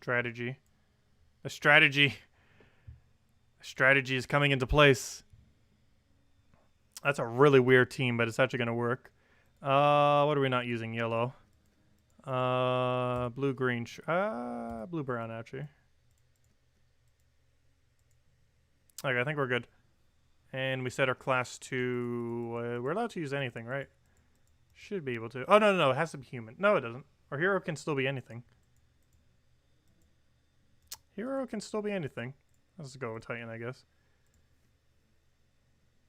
[SPEAKER 1] Strategy. A strategy. A strategy is coming into place. That's a really weird team, but it's actually going to work. What are we not using? Yellow. Blue, green. Blue, brown, actually. Okay, I think we're good. And we set our class to... we're allowed to use anything, right? Should be able to. Oh, no, no, no. It has to be human. No, it doesn't. Our hero can still be anything. Hero can still be anything. Let's go with Titan, I guess.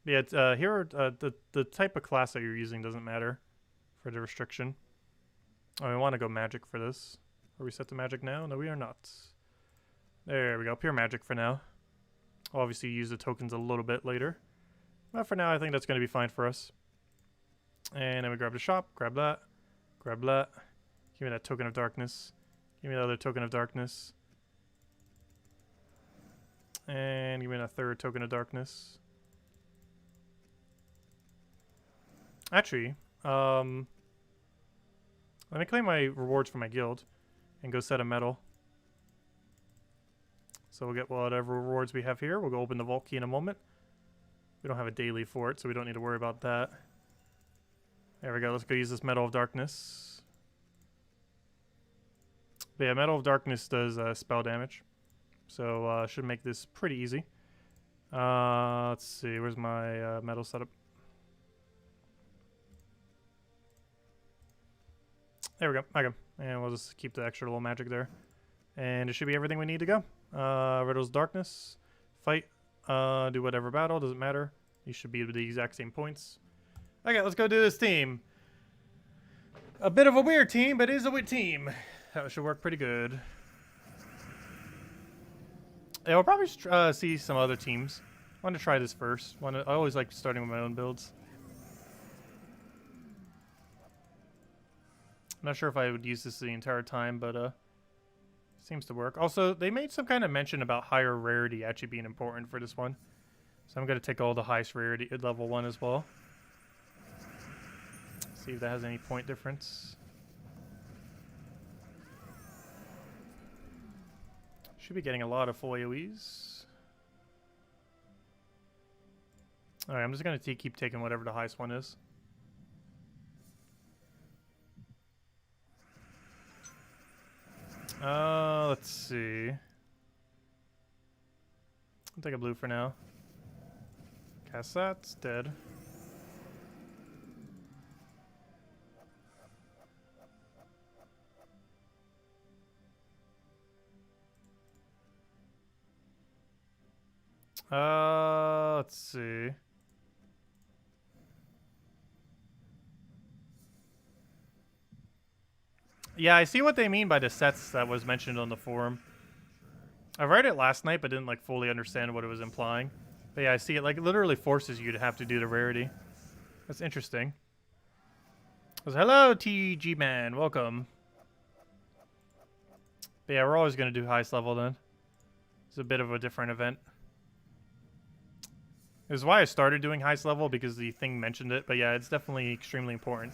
[SPEAKER 1] Yeah, it's, hero, the type of class that you're using doesn't matter for the restriction. Oh, we want to go magic for this. Are we set to magic now? No, we are not. There we go. Pure magic for now. I'll obviously use the tokens a little bit later. But for now, I think that's going to be fine for us. And then we grab the shop. Grab that. Grab that. Give me that token of darkness. Give me the other token of darkness. And give me that third token of darkness. Actually, let me claim my rewards for my guild and go set a medal. So we'll get whatever rewards we have here. We'll go open the vault key in a moment. We don't have a daily for it, so we don't need to worry about that. There we go. Let's go use this Medal of Darkness. But yeah, Medal of Darkness does spell damage. So should make this pretty easy. Let's see. Where's my medal setup? There we go. Okay. And we'll just keep the extra little magic there. And it should be everything we need to go. Riddle's Darkness. Fight. Do whatever battle. Doesn't matter. You should be with the exact same points. Okay, let's go do this team. A bit of a weird team, but it is a wit team. That should work pretty good. Yeah, we'll probably see some other teams. I want to try this first. I always like starting with my own builds. I'm not sure if I would use this the entire time, but seems to work. Also, they made some kind of mention about higher rarity actually being important for this one. So I'm going to take all the highest rarity at level 1 as well. See if that has any point difference. Should be getting a lot of full AoEs. Alright, I'm just going to keep taking whatever the highest one is. Let's see. I'll take a blue for now. Cast that. It's dead. Let's see. Yeah, I see what they mean by the sets that was mentioned on the forum. I read it last night, but didn't like fully understand what it was implying. But yeah, I see it like literally forces you to have to do the rarity. That's interesting. Hello, TG man, welcome. But yeah, we're always gonna do highest level then. It's a bit of a different event. This is why I started doing highest level, because the thing mentioned it. But yeah, it's definitely extremely important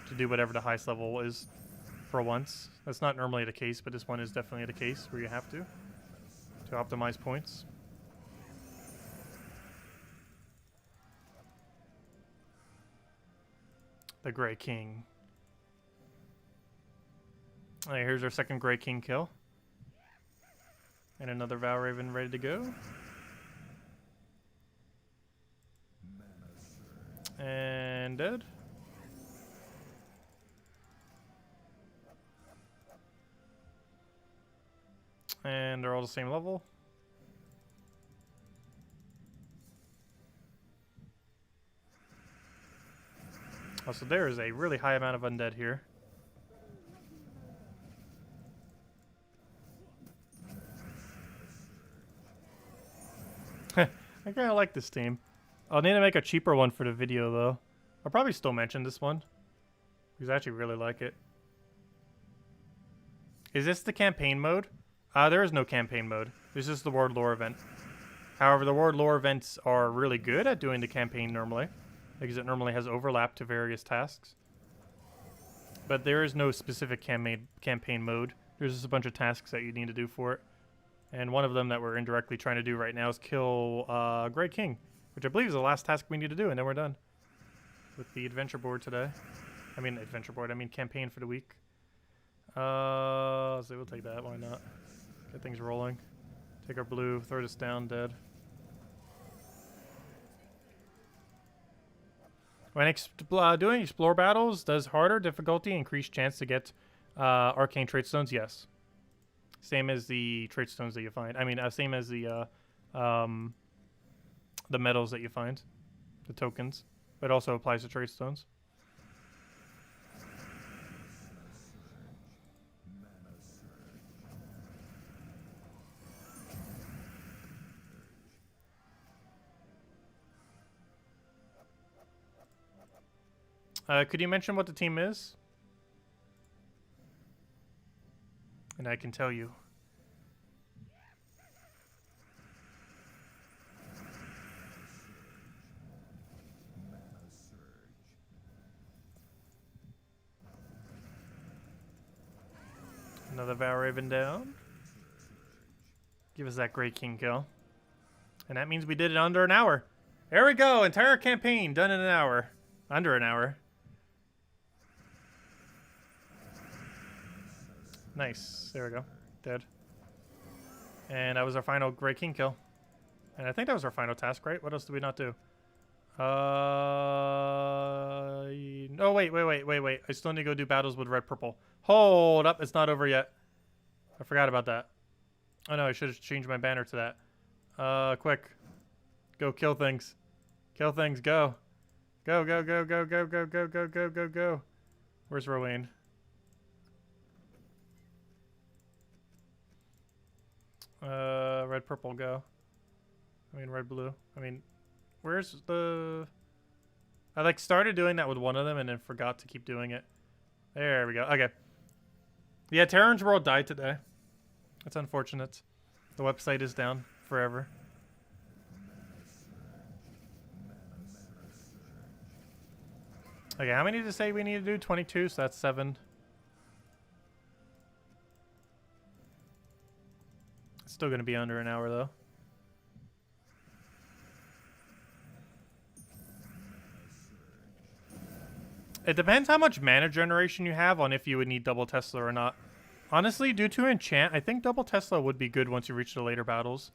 [SPEAKER 1] to do whatever the highest level is for once. That's not normally the case, but this one is definitely the case where you have to optimize points. The Grey King. Alright, here's our second Grey King kill. And another Valraven ready to go. And dead. And they're all the same level. Also, there is a really high amount of undead here. I kind of like this team. I'll need to make a cheaper one for the video, though. I'll probably still mention this one, because I actually really like it. Is this the campaign mode? There is no campaign mode. This is the World Lore event. However, the World Lore events are really good at doing the campaign normally, because it normally has overlap to various tasks. But there is no specific campaign mode There's just a bunch of tasks that you need to do for it. And one of them that we're indirectly trying to do right now is kill Great King, which I believe is the last task we need to do, and then we're done with the adventure board today. I mean campaign for the week. So we'll take that, why not? Get things rolling. Take our blue, throw this down, dead. When doing explore battles, does harder difficulty increase chance to get arcane trait stones? Yes. Same as the trait stones that you find. I mean, same as the medals that you find, the tokens. But it also applies to trait stones. Could you mention what the team is? And I can tell you. Another Valraven down. Give us that Great King kill. And that means we did it under an hour. There we go. Entire campaign done in an hour. Under an hour. Nice. There we go. Dead. And that was our final Great King kill. And I think that was our final task, right? What else did we not do? No, wait. I still need to go do battles with red purple. Hold up. It's not over yet. I forgot about that. Oh no, I should have changed my banner to that. Quick. Go kill things. Kill things. Go. Go. Where's Rowan? Red purple go. I mean red blue. I mean, where's the... I like started doing that with one of them and then forgot to keep doing it. There we go. Okay. Yeah, RimWorld died today. That's unfortunate. The website is down forever. Okay, how many did it say we need to do? 22, so that's 7. It's still going to be under an hour, though. It depends how much mana generation you have on if you would need double Tesla or not. Honestly, due to enchant, I think double Tesla would be good once you reach the later battles.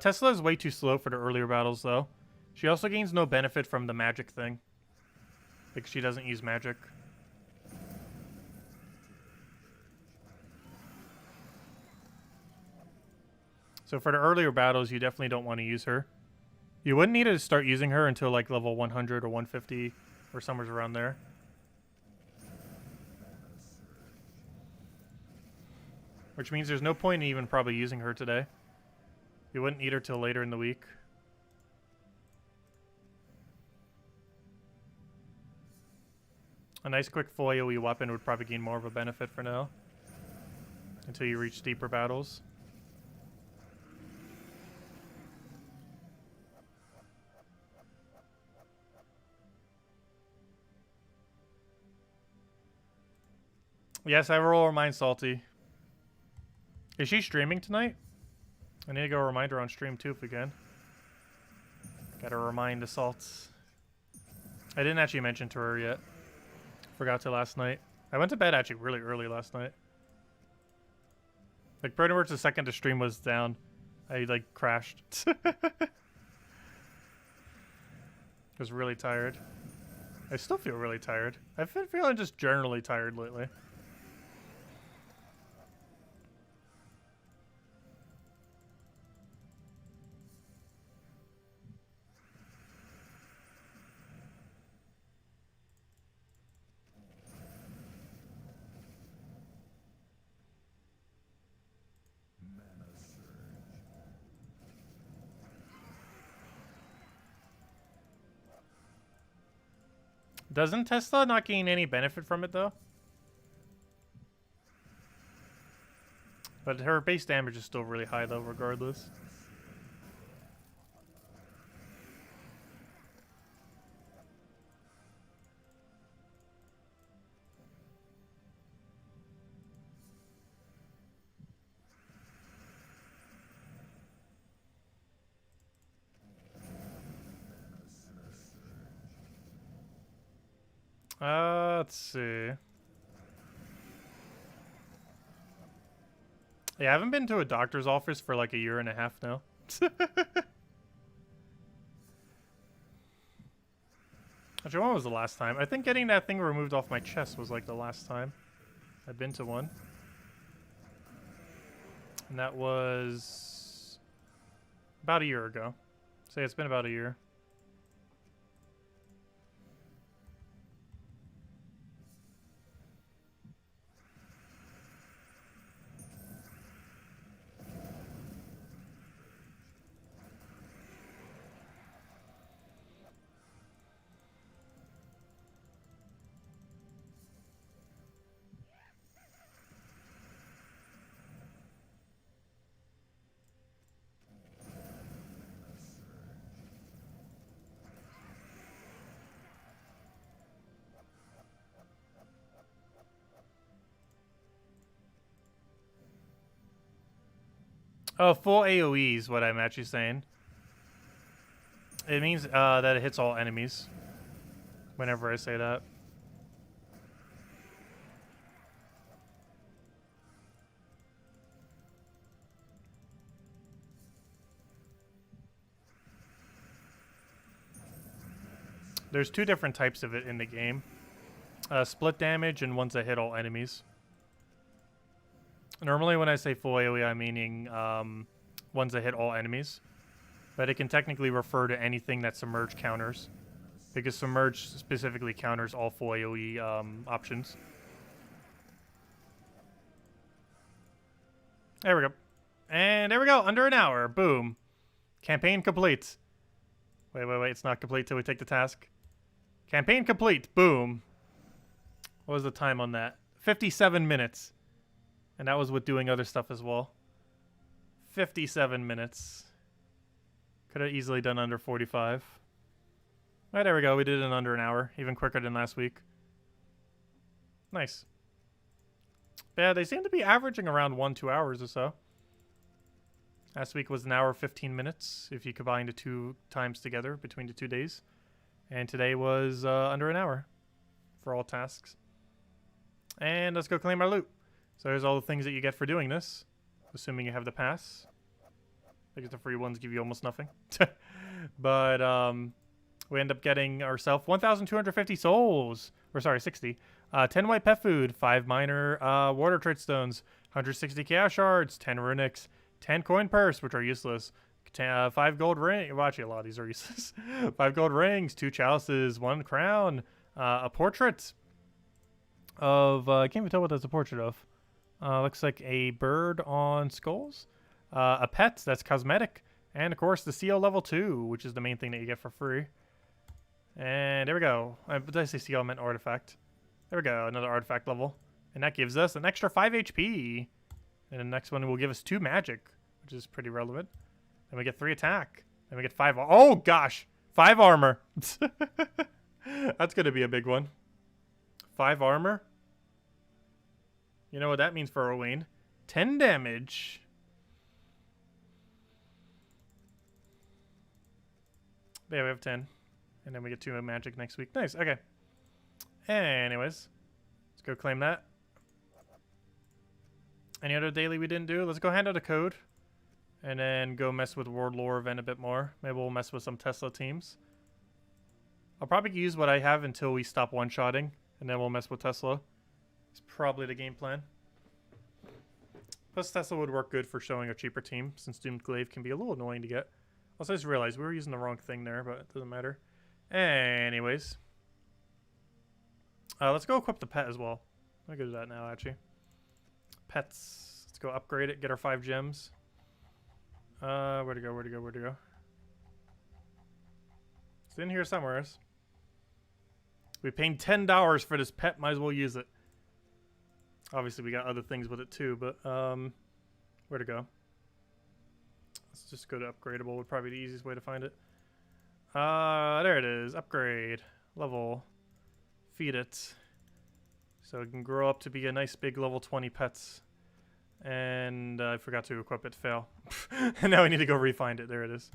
[SPEAKER 1] Tesla is way too slow for the earlier battles, though. She also gains no benefit from the magic thing, because she doesn't use magic. So for the earlier battles, you definitely don't want to use her. You wouldn't need to start using her until like level 100 or 150 or somewhere around there. Which means there's no point in even probably using her today. You wouldn't need her till later in the week. A nice quick full AoE weapon would probably gain more of a benefit for now. Until you reach deeper battles. Yes, I will remind Salty. Is she streaming tonight? I need to go remind her on stream too if we can. Gotta remind the Salts. I didn't actually mention to her yet. Forgot to last night. I went to bed actually really early last night. Like pretty much the second the stream was down, I like crashed. I was really tired. I still feel really tired. I've been feeling just generally tired lately. Doesn't Tesla not gain any benefit from it, though? But her base damage is still really high, though, regardless. Let's see. Yeah, I haven't been to a doctor's office for like a year and a half now. Actually, when was the last time? I think getting that thing removed off my chest was like the last time I've been to one. And that was about a year ago. So yeah, it's been about a year. Oh, full AoE is what I'm actually saying. It means that it hits all enemies whenever I say that. There's two different types of it in the game. Split damage and ones that hit all enemies. Normally when I say full AoE, I'm meaning ones that hit all enemies. But it can technically refer to anything that Submerge counters. Because Submerge specifically counters all full AoE options. There we go. And there we go, under an hour. Boom. Campaign complete. Wait, it's not complete till we take the task. Campaign complete. Boom. What was the time on that? 57 minutes. And that was with doing other stuff as well. 57 minutes. Could have easily done under 45. All right, there we go. We did it in under an hour. Even quicker than last week. Nice. Yeah, they seem to be averaging around 1-2 hours or so. Last week was an hour 15 minutes if you combine the 2 times together between the 2 days. And today was under an hour for all tasks. And let's go claim our loot. So here's all the things that you get for doing this. Assuming you have the pass. I guess the free ones give you almost nothing. But we end up getting ourselves 1,250 souls. Or sorry, 60. 10 white pet food, 5 minor water trait stones, 160 chaos shards, 10 runics, 10 coin purse, which are useless. 5 gold rings. Well, actually, a lot of these are useless. 5 gold rings, 2 chalices, 1 crown, a portrait of... I can't even tell what that's a portrait of. Looks like a bird on skulls. A pet, that's cosmetic. And, of course, the CO level 2, which is the main thing that you get for free. And there we go. Did I say CO? I meant artifact. There we go, another artifact level. And that gives us an extra 5 HP. And the next one will give us 2 magic, which is pretty relevant. Then we get 3 attack. Then we get 5... Oh, gosh! 5 armor! That's going to be a big one. 5 armor? You know what that means for Owain. 10 damage. But yeah, we have 10. And then we get 2 magic next week. Nice, okay. Anyways. Let's go claim that. Any other daily we didn't do? Let's go hand out a code. And then go mess with World Lore event a bit more. Maybe we'll mess with some Tesla teams. I'll probably use what I have until we stop one-shotting. And then we'll mess with Tesla. It's probably the game plan. Plus Tesla would work good for showing a cheaper team, since Doomed Glaive can be a little annoying to get. Also, I just realized we were using the wrong thing there, but it doesn't matter. Anyways. Let's go equip the pet as well. I'll go do that now, actually. Pets. Let's go upgrade it, get our 5 gems. Where'd it go? It's in here somewhere. We paid $10 for this pet, might as well use it. Obviously, we got other things with it too, but, where'd it go? Let's just go to upgradable, would probably be the easiest way to find it. There it is, upgrade, level, feed it. So it can grow up to be a nice big level 20 pets. And I forgot to equip it, fail. And now we need to go re-find it, there it is.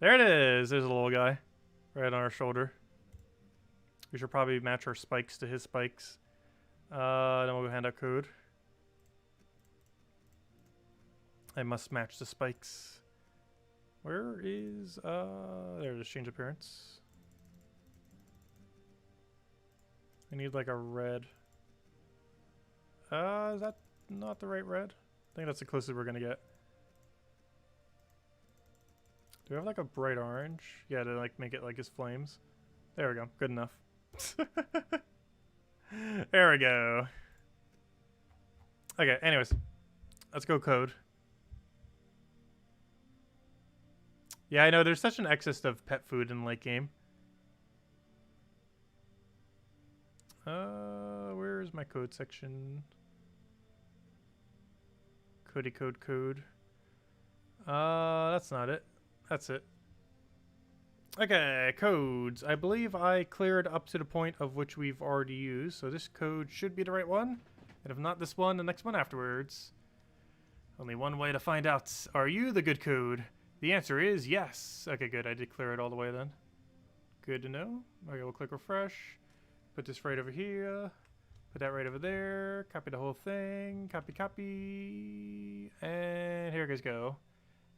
[SPEAKER 1] There it is, there's a little guy, right on our shoulder. We should probably match our spikes to his spikes. Then we'll go hand out code. I must match the spikes. Where is, there it is, change appearance. I need like a red. Is that not the right red? I think that's the closest we're gonna get. Do we have like a bright orange? Yeah, to like make it like his flames. There we go, good enough. There we go. Okay, anyways. Let's go code. Yeah, I know there's such an excess of pet food in late game. Where's my code section? Cody code. That's not it. That's it. Okay, codes. I believe I cleared up to the point of which we've already used, so this code should be the right one. And if not this one, the next one afterwards. Only one way to find out. Are you the good code? The answer is yes. Okay, good. I did clear it all the way then. Good to know. Okay, we'll click refresh. Put this right over here. Put that right over there. Copy the whole thing. Copy. And here you guys go.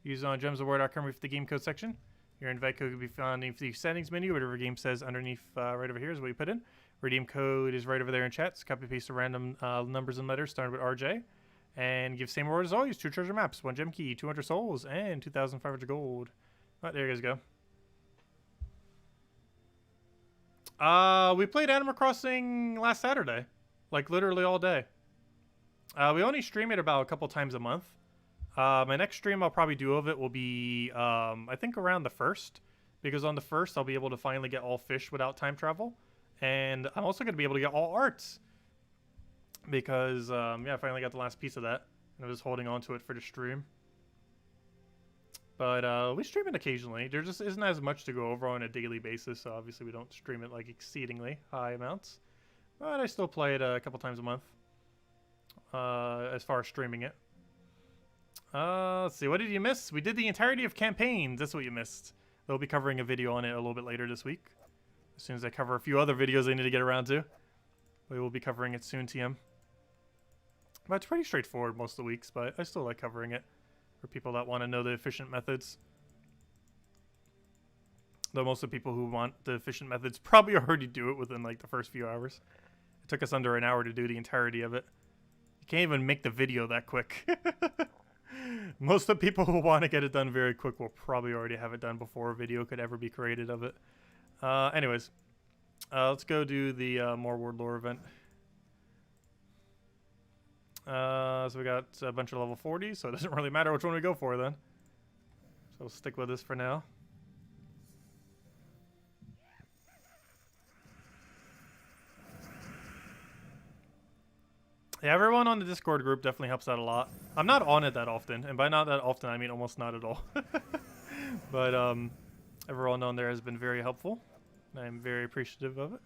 [SPEAKER 1] Use it on gemsofwar.com for the game code section. Your invite code can be found in the settings menu. Whatever game says underneath right over here is what you put in. Redeem code is right over there in chat. So copy paste the random numbers and letters starting with RJ. And give same reward as always. 2 treasure maps, 1 gem key, 200 souls, and 2,500 gold. Alright, there you guys go. We played Animal Crossing last Saturday. Like, literally all day. We only stream it about a couple times a month. My next stream I'll probably do of it will be, I think around the 1st. Because on the 1st, I'll be able to finally get all fish without time travel. And I'm also going to be able to get all arts. Because, yeah, I finally got the last piece of that. And I was holding on to it for the stream. But, we stream it occasionally. There just isn't as much to go over on a daily basis. So obviously we don't stream it, like, exceedingly high amounts. But I still play it a couple times a month. As far as streaming it. Let's see. What did you miss? We did the entirety of campaigns. That's what you missed. They'll be covering a video on it a little bit later this week. As soon as I cover a few other videos I need to get around to. We will be covering it soon, TM. But it's pretty straightforward most of the weeks, but I still like covering it for people that want to know the efficient methods. Though most of the people who want the efficient methods probably already do it within like the first few hours. It took us under an hour to do the entirety of it. You can't even make the video that quick. Most of the people who want to get it done very quick will probably already have it done before a video could ever be created of it. Anyways, let's go do the more Word Lore event. So we got a bunch of level 40s, so it doesn't really matter which one we go for then. So we'll stick with this for now. Yeah, everyone on the Discord group definitely helps out a lot. I'm not on it that often, and by not that often, I mean almost not at all. But everyone on there has been very helpful. I'm very appreciative of it.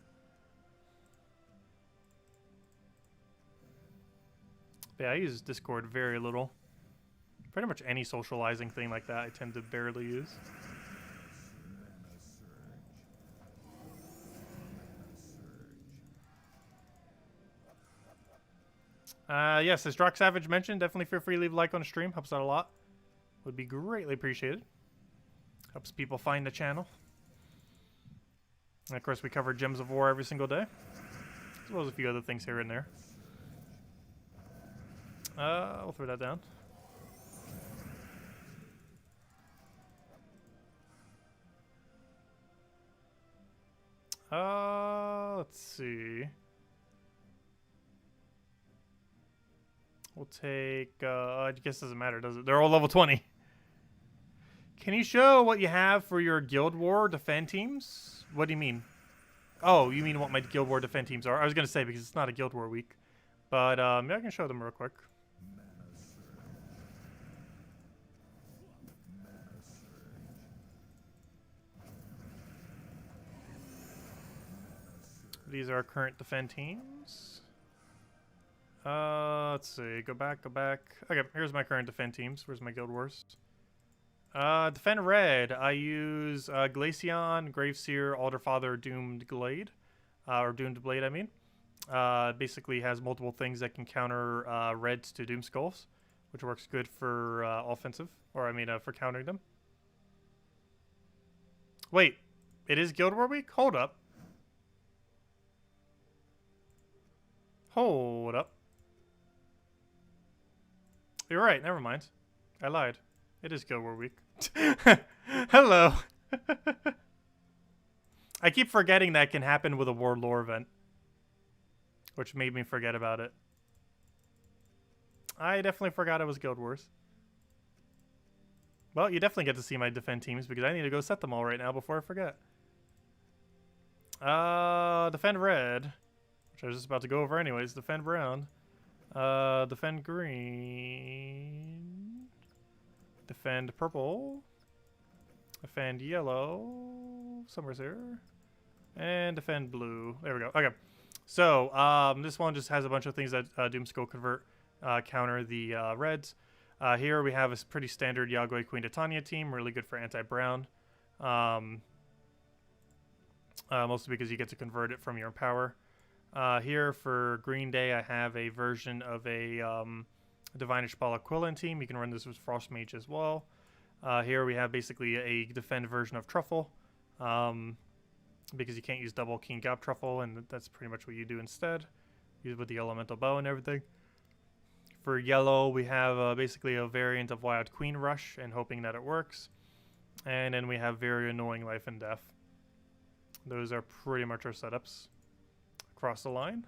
[SPEAKER 1] But yeah, I use Discord very little. Pretty much any socializing thing like that I tend to barely use. Yes, as Drock Savage mentioned, definitely feel free to leave a like on the stream. Helps out a lot. Would be greatly appreciated. Helps people find the channel. And of course, we cover Gems of War every single day. As well as a few other things here and there. We'll throw that down. Let's see. We'll take, I guess it doesn't matter, does it? They're all level 20. Can you show what you have for your Guild War defend teams? What do you mean? Oh, you mean what my Guild War defend teams are? I was going to say because it's not a Guild War week. But, yeah, I can show them real quick. These are our current defend teams. Let's see. Go back. Okay, here's my current defend teams. Where's my Guild Wars? Defend red. I use Glaceon, Graveseer, Alderfather, Doomed Glade. or Doomed Blade, I mean. Basically has multiple things that can counter reds to Doom Skulls, which works good for offensive, or I mean for countering them. Wait, it is Guild War Week? Hold up. Hold up. You're right, never mind. I lied. It is Guild War Week. Hello. I keep forgetting that can happen with a World Lore event, which made me forget about it. I definitely forgot it was Guild Wars. Well, you definitely get to see my defend teams because I need to go set them all right now before I forget. Defend red, which I was just about to go over anyways. Defend brown. Defend green. Defend purple. Defend yellow. Somewhere's here. And defend blue. There we go. Okay. So, this one just has a bunch of things that Doomskull convert counter the reds. Here we have a pretty standard Yagoi Queen Titania team, really good for anti-brown. Mostly because you get to convert it from your power. Here for Green Day, I have a version of a Divinish Ball equivalent team. You can run this with Frost Mage as well. Here we have basically a defend version of Truffle. Because you can't use double King Gap Truffle, and that's pretty much what you do instead. Use it with the Elemental Bow and everything. For yellow, we have basically a variant of Wild Queen Rush, and hoping that it works. And then we have very annoying Life and Death. Those are pretty much our setups across the line.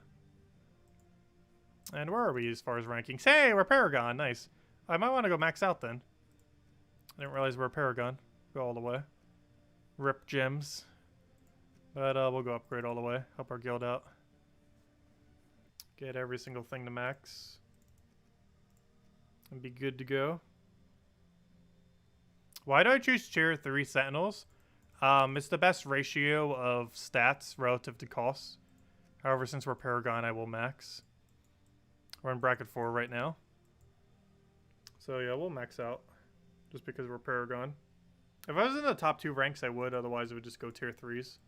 [SPEAKER 1] And where are we as far as rankings? Hey, we're Paragon. Nice. I might want to go max out then. I didn't realize we're Paragon. Go all the way. Rip gems. But we'll go upgrade all the way. Help our guild out. Get every single thing to max. And be good to go. Why do I choose tier 3 Sentinels? It's the best ratio of stats relative to costs. However, since we're Paragon, I will max. We're in bracket 4 right now. So yeah, we'll max out. Just because we're Paragon. If I was in the top 2 ranks, I would. Otherwise, it would just go tier 3s.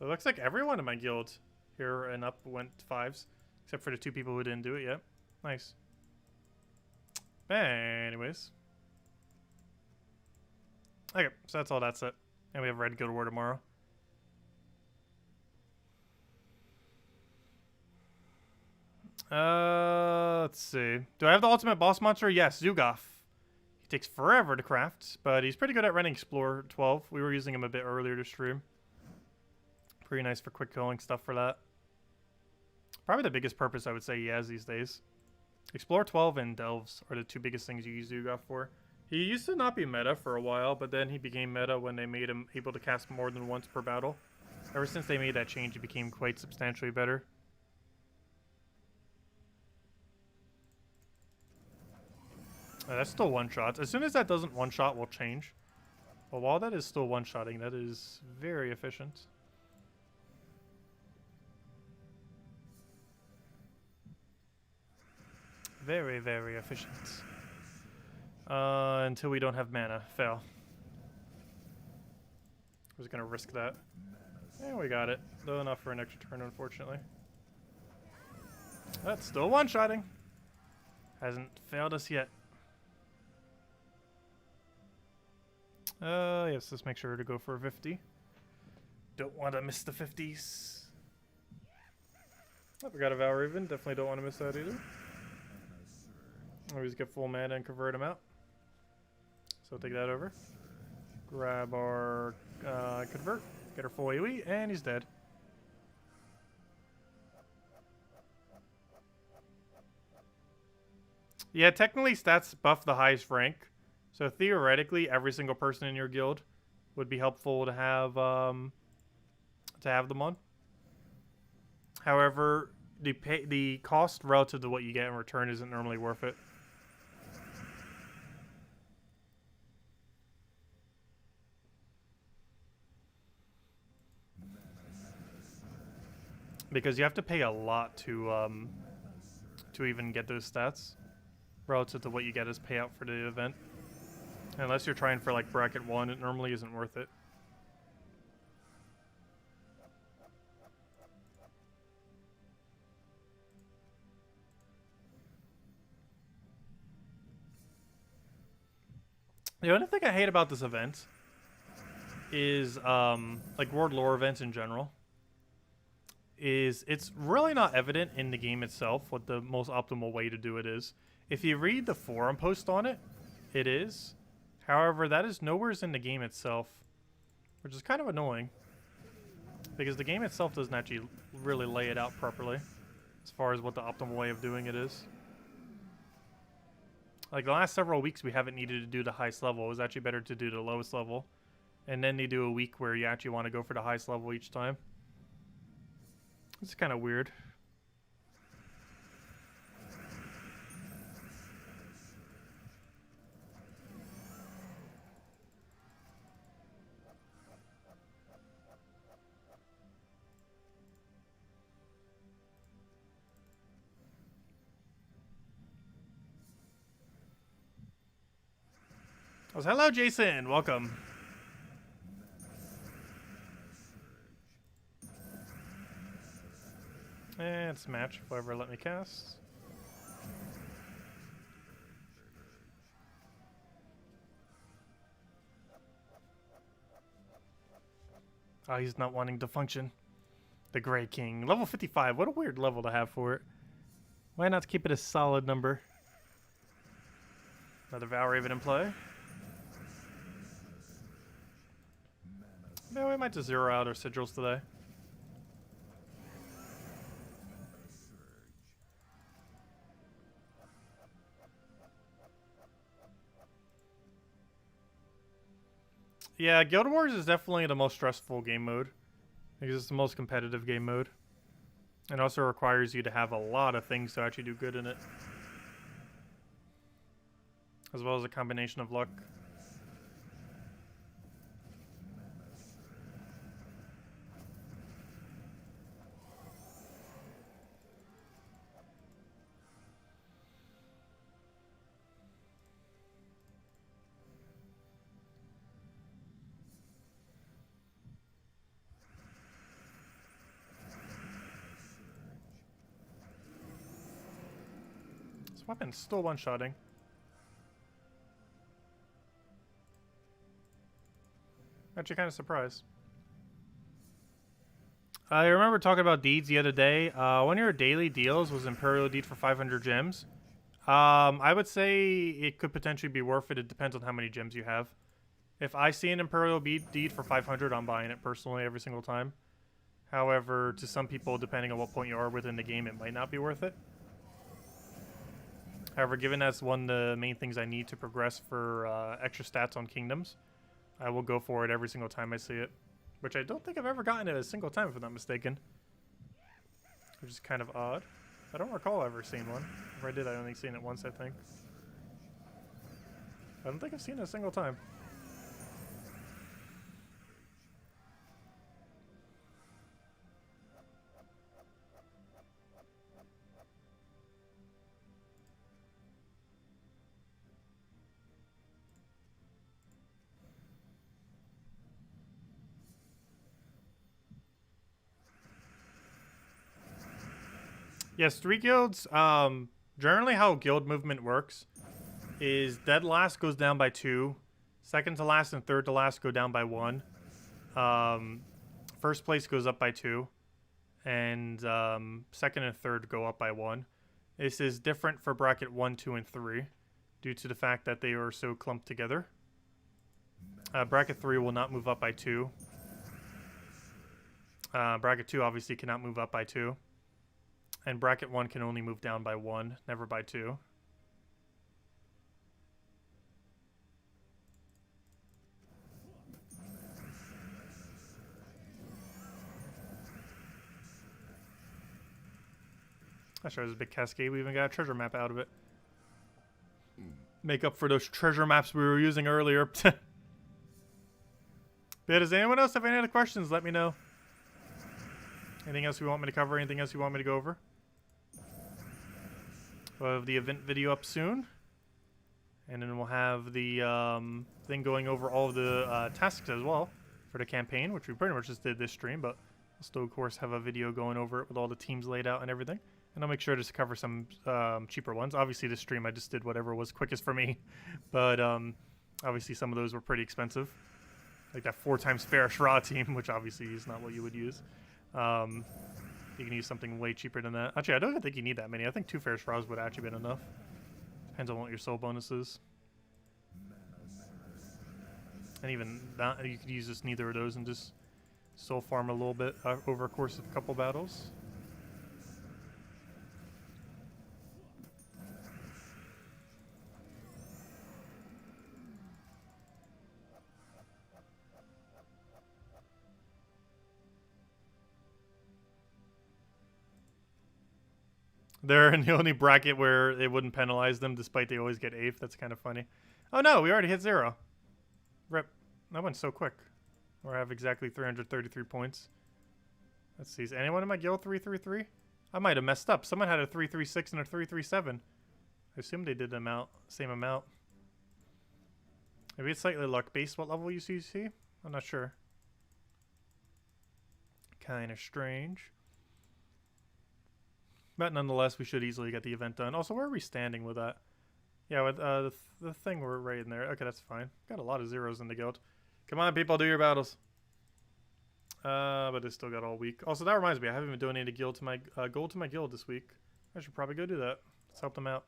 [SPEAKER 1] It looks like everyone in my guild here and up went 5s. Except for the 2 people who didn't do it yet. Nice. Anyways. Okay, so that's all that's it. And we have Red Guild War tomorrow. Let's see. Do I have the ultimate boss monster? Yes, Zugoff. He takes forever to craft, but he's pretty good at running Explore 12. We were using him a bit earlier to stream. Pretty nice for quick killing stuff for that. Probably the biggest purpose I would say he has these days. Explore 12 and Delves are the 2 biggest things you use Zugoff for. He used to not be meta for a while, but then he became meta when they made him able to cast more than once per battle. Ever since they made that change, he became quite substantially better. That's still one-shot. As soon as that doesn't one-shot, we'll change. But while that is still one-shotting, that is very efficient. Very, very efficient. Until we don't have mana. Fail. I was going to risk that. And we got it. Though enough for an extra turn, unfortunately. That's still one-shotting. Hasn't failed us yet. Yes, let's make sure to go for a 50. Don't want to miss the 50s. Oh, we got a Valraven. Definitely don't want to miss that either. Always get full mana and convert him out. So take that over. Grab our convert. Get our full AoE, and he's dead. Yeah, technically stats buff the highest rank. So theoretically, every single person in your guild would be helpful to have them on. However, the cost relative to what you get in return isn't normally worth it. Because you have to pay a lot to even get those stats relative to what you get as payout for the event. Unless you're trying for like bracket 1, it normally isn't worth it. The only thing I hate about this event is, like World Lore events in general, is it's really not evident in the game itself what the most optimal way to do it is. If you read the forum post on it, it is. However, that is nowhere in the game itself, which is kind of annoying, because the game itself doesn't actually really lay it out properly as far as what the optimal way of doing it is. Like the last several weeks, we haven't needed to do the highest level. It was actually better to do the lowest level, and then they do a week where you actually want to go for the highest level each time. It's kind of weird. Oh, hello, Jason. Welcome. And smash, whoever let me cast. Oh, he's not wanting to function. The Grey King. Level 55. What a weird level to have for it. Why not keep it a solid number? Another Valraven in play. No, we might just zero out our sigils today. Yeah, Guild Wars is definitely the most stressful game mode, because it's the most competitive game mode. It also requires you to have a lot of things to actually do good in it, as well as a combination of luck. Weapon's still one-shotting. Actually kind of surprised. I remember talking about deeds the other day. One of your daily deals was Imperial Deed for 500 gems. I would say it could potentially be worth it. It depends on how many gems you have. If I see an Imperial Deed for 500, I'm buying it personally every single time. However, to some people, depending on what point you are within the game, it might not be worth it. However, given that's one of the main things I need to progress for extra stats on kingdoms, I will go for it every single time I see it. Which I don't think I've ever gotten it a single time, if I'm not mistaken. Which is kind of odd. I don't recall ever seeing one. If I did, I only seen it once, I think. I don't think I've seen it a single time. Yes, 3 guilds. Generally how guild movement works is dead last goes down by 2. Second to last and third to last go down by 1. First place goes up by 2. And second and third go up by 1. This is different for bracket 1, 2, and 3 due to the fact that they are so clumped together. Bracket 3 will not move up by 2. Bracket 2 obviously cannot move up by 2. And bracket 1 can only move down by 1, never by 2. That shows a big cascade. We even got a treasure map out of it. Make up for those treasure maps we were using earlier. Yeah, does anyone else have any other questions? Let me know. Anything else you want me to cover? Anything else you want me to go over? We'll have the event video up soon. And then we'll have the thing going over all of the tasks as well for the campaign, which we pretty much just did this stream, but we'll still, of course, have a video going over it with all the teams laid out and everything. And I'll make sure to cover some cheaper ones. Obviously, this stream, I just did whatever was quickest for me. But Obviously, some of those were pretty expensive. Like that 4 times Fairish Raw team, which obviously is not what you would use. You can use something way cheaper than that. Actually, I don't even think you need that many. I think 2 Fairish Raws would actually been enough. Depends on what your soul bonus is. And even that, you could use just neither of those and just soul farm a little bit over a course of a couple battles. They're in the only bracket where it wouldn't penalize them despite they always get 8th. That's kind of funny. Oh no, we already hit 0. Rip. That went so quick. Or I have exactly 333 points. Let's see. Is anyone in my guild 333? I might have messed up. Someone had a 336 and a 337. I assume they did the same amount. Maybe it's slightly luck based what level you see. I'm not sure. Kind of strange. But nonetheless, we should easily get the event done. Also, where are we standing with that? Yeah, with the thing we're right in there. Okay, that's fine. Got a lot of zeros in the guild. Come on, people, do your battles. But they still got all week. Also, that reminds me, I haven't even donated gold to my guild this week. I should probably go do that. Let's help them out.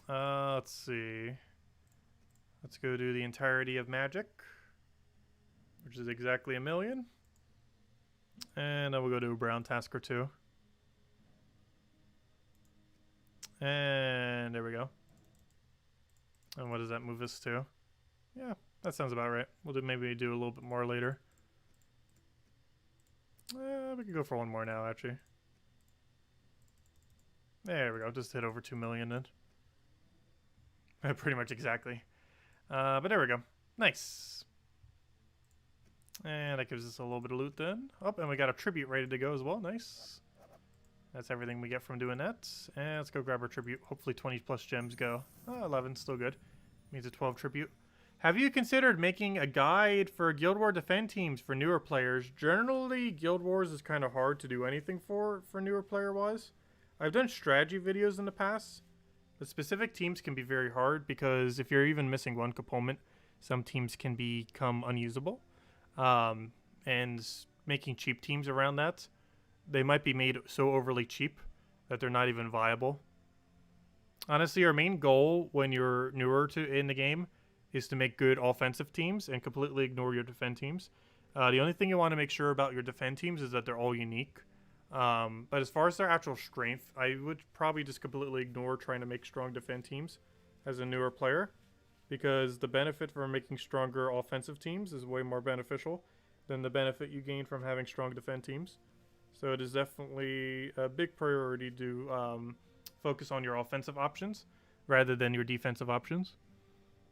[SPEAKER 1] Let's see. Let's go do the entirety of magic, which is exactly 1 million. And then we'll go do a brown task or 2. And there we go. And what does that move us to? Yeah, that sounds about right. We'll maybe do a little bit more later. We can go for 1 more now, actually. There we go. Just hit over 2 million then. Pretty much exactly. But there we go. Nice. And that gives us a little bit of loot then. Oh, and we got a tribute ready to go as well. Nice. That's everything we get from doing that. And let's go grab our tribute. Hopefully 20 plus gems go. 11, still good. Means a 12 tribute. Have you considered making a guide for Guild War defend teams for newer players? Generally, Guild Wars is kind of hard to do anything for newer player-wise. I've done strategy videos in the past, but specific teams can be very hard because if you're even missing one component, some teams can become unusable. And making cheap teams around that, they might be made so overly cheap that they're not even viable. Honestly, our main goal when you're newer in the game is to make good offensive teams and completely ignore your defend teams. The only thing you want to make sure about your defend teams is that they're all unique. But as far as their actual strength, I would probably just completely ignore trying to make strong defend teams as a newer player, because the benefit from making stronger offensive teams is way more beneficial than the benefit you gain from having strong defend teams. So it is definitely a big priority to focus on your offensive options rather than your defensive options.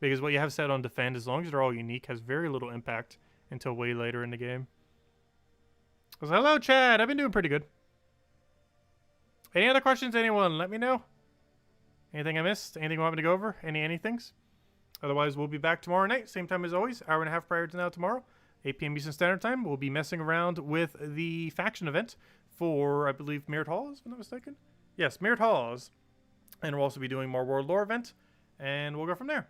[SPEAKER 1] Because what you have set on defend, as long as they're all unique, has very little impact until way later in the game. So hello, Chad. I've been doing pretty good. Any other questions, anyone? Let me know. Anything I missed? Anything you want me to go over? Anythings? Otherwise, we'll be back tomorrow night. Same time as always. Hour and a half prior to now tomorrow. 8 p.m. Eastern Standard Time. We'll be messing around with the faction event for, I believe, Mirrored Halls, if I'm not mistaken. Yes, Mirrored Halls. And we'll also be doing more World Lore event. And we'll go from there.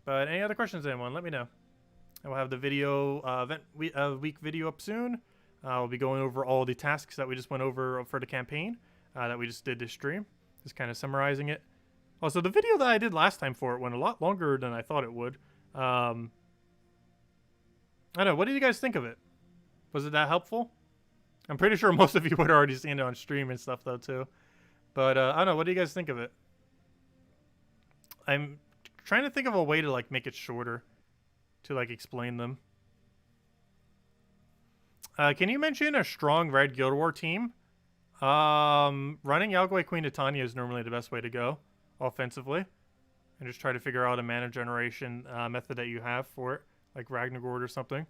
[SPEAKER 1] But any other questions, anyone? Let me know. And we'll have the video week video up soon. We'll be going over all the tasks that we just went over for the campaign that we just did this stream. Just kind of summarizing it. Also, the video that I did last time for it went a lot longer than I thought it would. I don't know. What did you guys think of it? Was it that helpful? I'm pretty sure most of you would have already seen it on stream and stuff, though, too. But, I don't know. What do you guys think of it? I'm trying to think of a way to, like, make it shorter to, like, explain them. Can you mention a strong red Guild War team? Running Yalgway Queen Titania is normally the best way to go offensively. And just try to figure out a mana generation method that you have for it. Like Ragnargord or something.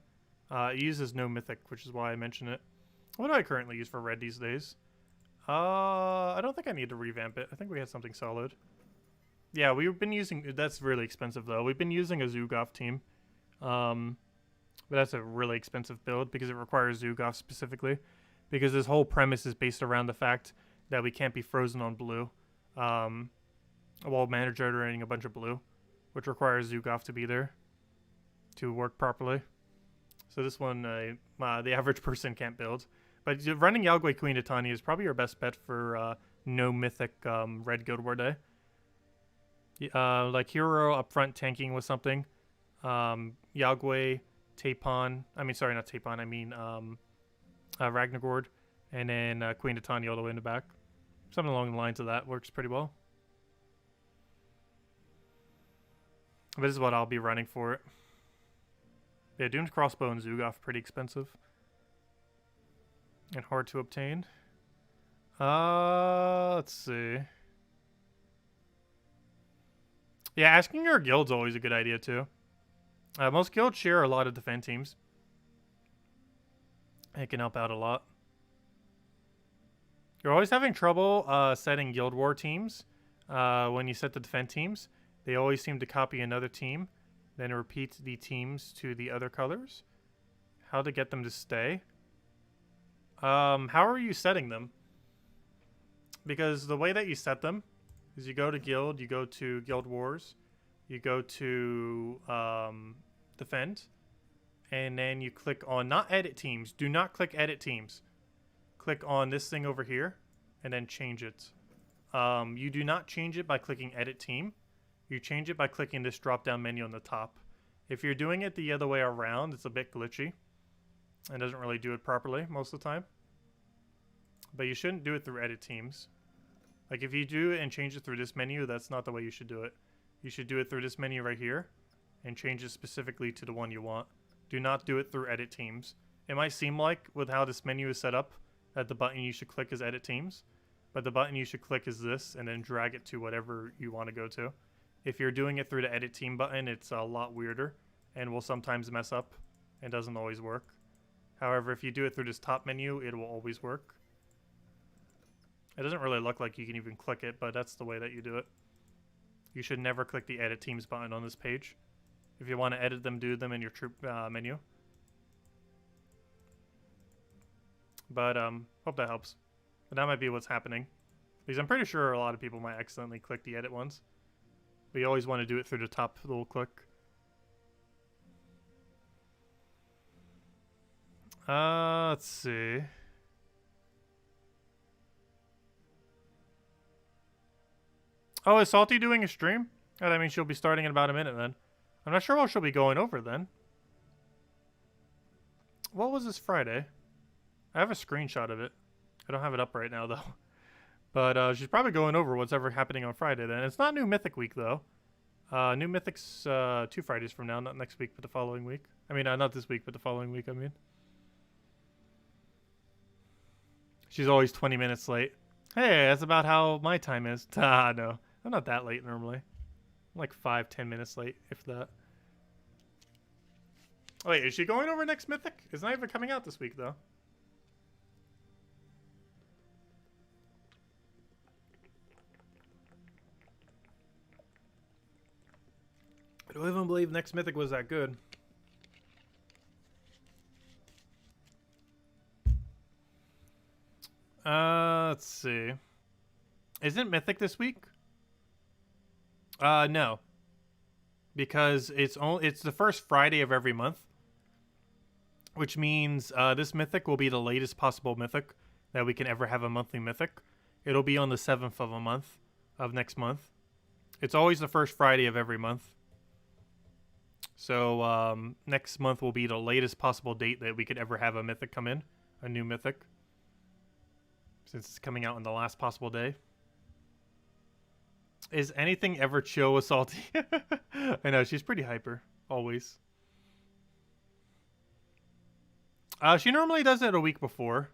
[SPEAKER 1] It uses no mythic, which is why I mention it. What do I currently use for red these days? I don't think I need to revamp it. I think we had something solid. Yeah, we've been using... That's really expensive, though. We've been using a Zugov team. But that's a really expensive build because it requires Zugov specifically. Because this whole premise is based around the fact that we can't be frozen on blue. While mana generating a bunch of blue. which requires Zugov to be there to work properly. So this one, the average person can't build. But running Yagwe Queen of Tanya is probably your best bet for no mythic red Guild War Day. Like hero up front tanking with something. Yagwe, Tapon. I mean, sorry, not Tapon. I mean Ragnargord. And then Queen of Tanya all the way in the back. Something along the lines of that works pretty well. But this is what I'll be running for it. Yeah, Doomed Crossbow and Zugov pretty expensive. And hard to obtain. Let's see. Yeah, asking your guild's always a good idea too. Most guilds share a lot of defend teams. It can help out a lot. You're always having trouble setting Guild War teams. When you set the defend teams, they always seem to copy another team, then repeat the teams to the other colors. How to get them to stay? How are you setting them? Because the way that you set them is you go to Guild, you go to Guild Wars, you go to Defend, and then you click on, not Edit Teams. Do not click Edit Teams. Click on this thing over here, and then change it. You do not change it by clicking Edit Team. You change it by clicking this drop-down menu on the top. If you're doing it the other way around, it's a bit glitchy. And doesn't really do it properly most of the time. But you shouldn't do it through Edit Teams. Like if you do it and change it through this menu, that's not the way you should do it. You should do it through this menu right here and change it specifically to the one you want. Do not do it through Edit Teams. It might seem like, with how this menu is set up, that the button you should click is Edit Teams. But the button you should click is this, and then drag it to whatever you want to go to. If you're doing it through the Edit Team button, it's a lot weirder and will sometimes mess up and doesn't always work. However, if you do it through this top menu, it will always work. It doesn't really look like you can even click it, but that's the way that you do it. You should never click the Edit Teams button on this page. If you want to edit them, do them in your troop menu. But hope that helps. But that might be what's happening. Because I'm pretty sure a lot of people might accidentally click the edit ones. But you always want to do it through the top little click. Let's see. Oh, is Salty doing a stream? Oh, that means she'll be starting in about a minute then. I'm not sure what she'll be going over then. What was this Friday? I have a screenshot of it. I don't have it up right now though. But she's probably going over what's ever happening on Friday then. It's not New Mythic week though. New Mythic's 2 Fridays from now, not next week, but the following week. I mean, not this week, but the following week, I mean. She's always 20 minutes late. Hey, that's about how my time is. No. I'm not that late normally. I'm like 5-10 minutes late, if that. Oh, wait, is she going over next Mythic? It's not even coming out this week, though. I don't even believe next Mythic was that good. Let's see. Isn't Mythic this week? No. Because it's the first Friday of every month. Which means this Mythic will be the latest possible Mythic that we can ever have a monthly Mythic. It'll be on the 7th of a month, of next month. It's always the first Friday of every month. So next month will be the latest possible date that we could ever have a Mythic come in. A new Mythic. Since it's coming out on the last possible day. Is anything ever chill with Salty? I know, she's pretty hyper. Always. She normally does it a week before.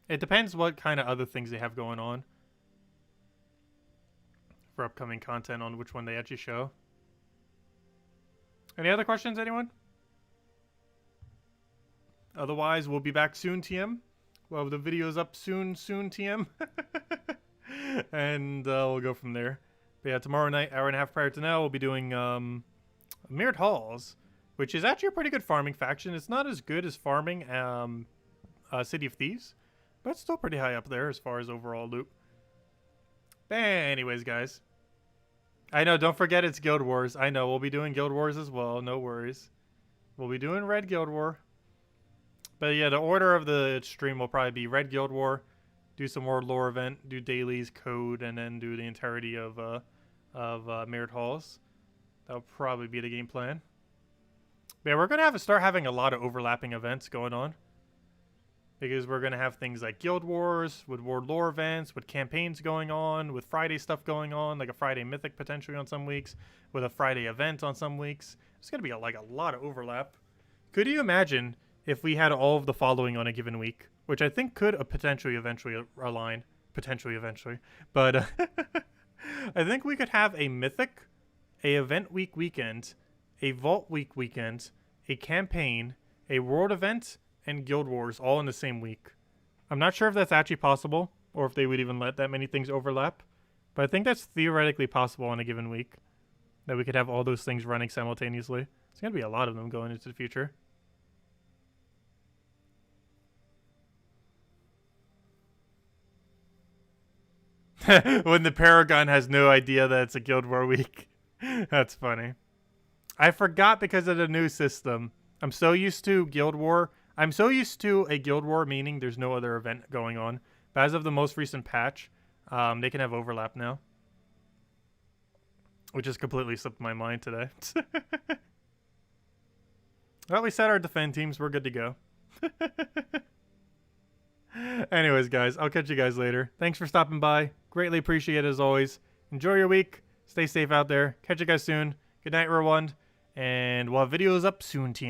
[SPEAKER 1] It depends what kind of other things they have going on. For upcoming content on which one they actually show. Any other questions, anyone? Otherwise, we'll be back soon, TM. We'll have the videos up soon, TM. And we'll go from there. But yeah, tomorrow night, hour and a half prior to now, we'll be doing Mirrored Halls, which is actually a pretty good farming faction. It's not as good as farming City of Thieves, but it's still pretty high up there as far as overall loot. But anyways, guys, I know, don't forget it's Guild Wars. I know, we'll be doing Guild Wars as well. No worries. We'll be doing Red Guild War. But yeah, the order of the stream will probably be Red Guild War, do some World Lore event, do dailies, code, and then do the entirety of Mirrored Halls. That'll probably be the game plan. But yeah, we're going to start having a lot of overlapping events going on. Because we're going to have things like Guild Wars, with World Lore events, with campaigns going on, with Friday stuff going on, like a Friday Mythic potentially on some weeks, with a Friday event on some weeks. There's going to be like a lot of overlap. Could you imagine if we had all of the following on a given week? Which I think could potentially eventually align. Potentially eventually. But I think we could have a Mythic, a Event Week weekend, a Vault Week weekend, a campaign, a World event, and Guild Wars all in the same week. I'm not sure if that's actually possible, or if they would even let that many things overlap, but I think that's theoretically possible on a given week, that we could have all those things running simultaneously. There's going to be a lot of them going into the future. When the Paragon has no idea that it's a Guild War week. That's funny. I forgot because of the new system. I'm so used to Guild War. I'm so used to a Guild War, meaning there's no other event going on. But as of the most recent patch, they can have overlap now. Which has completely slipped my mind today. Well, we set our defend teams. We're good to go. Anyways, guys, I'll catch you guys later. Thanks for stopping by. Greatly appreciate it as always. Enjoy your week. Stay safe out there. Catch you guys soon. Good night, everyone. And we'll have videos up soon, TM.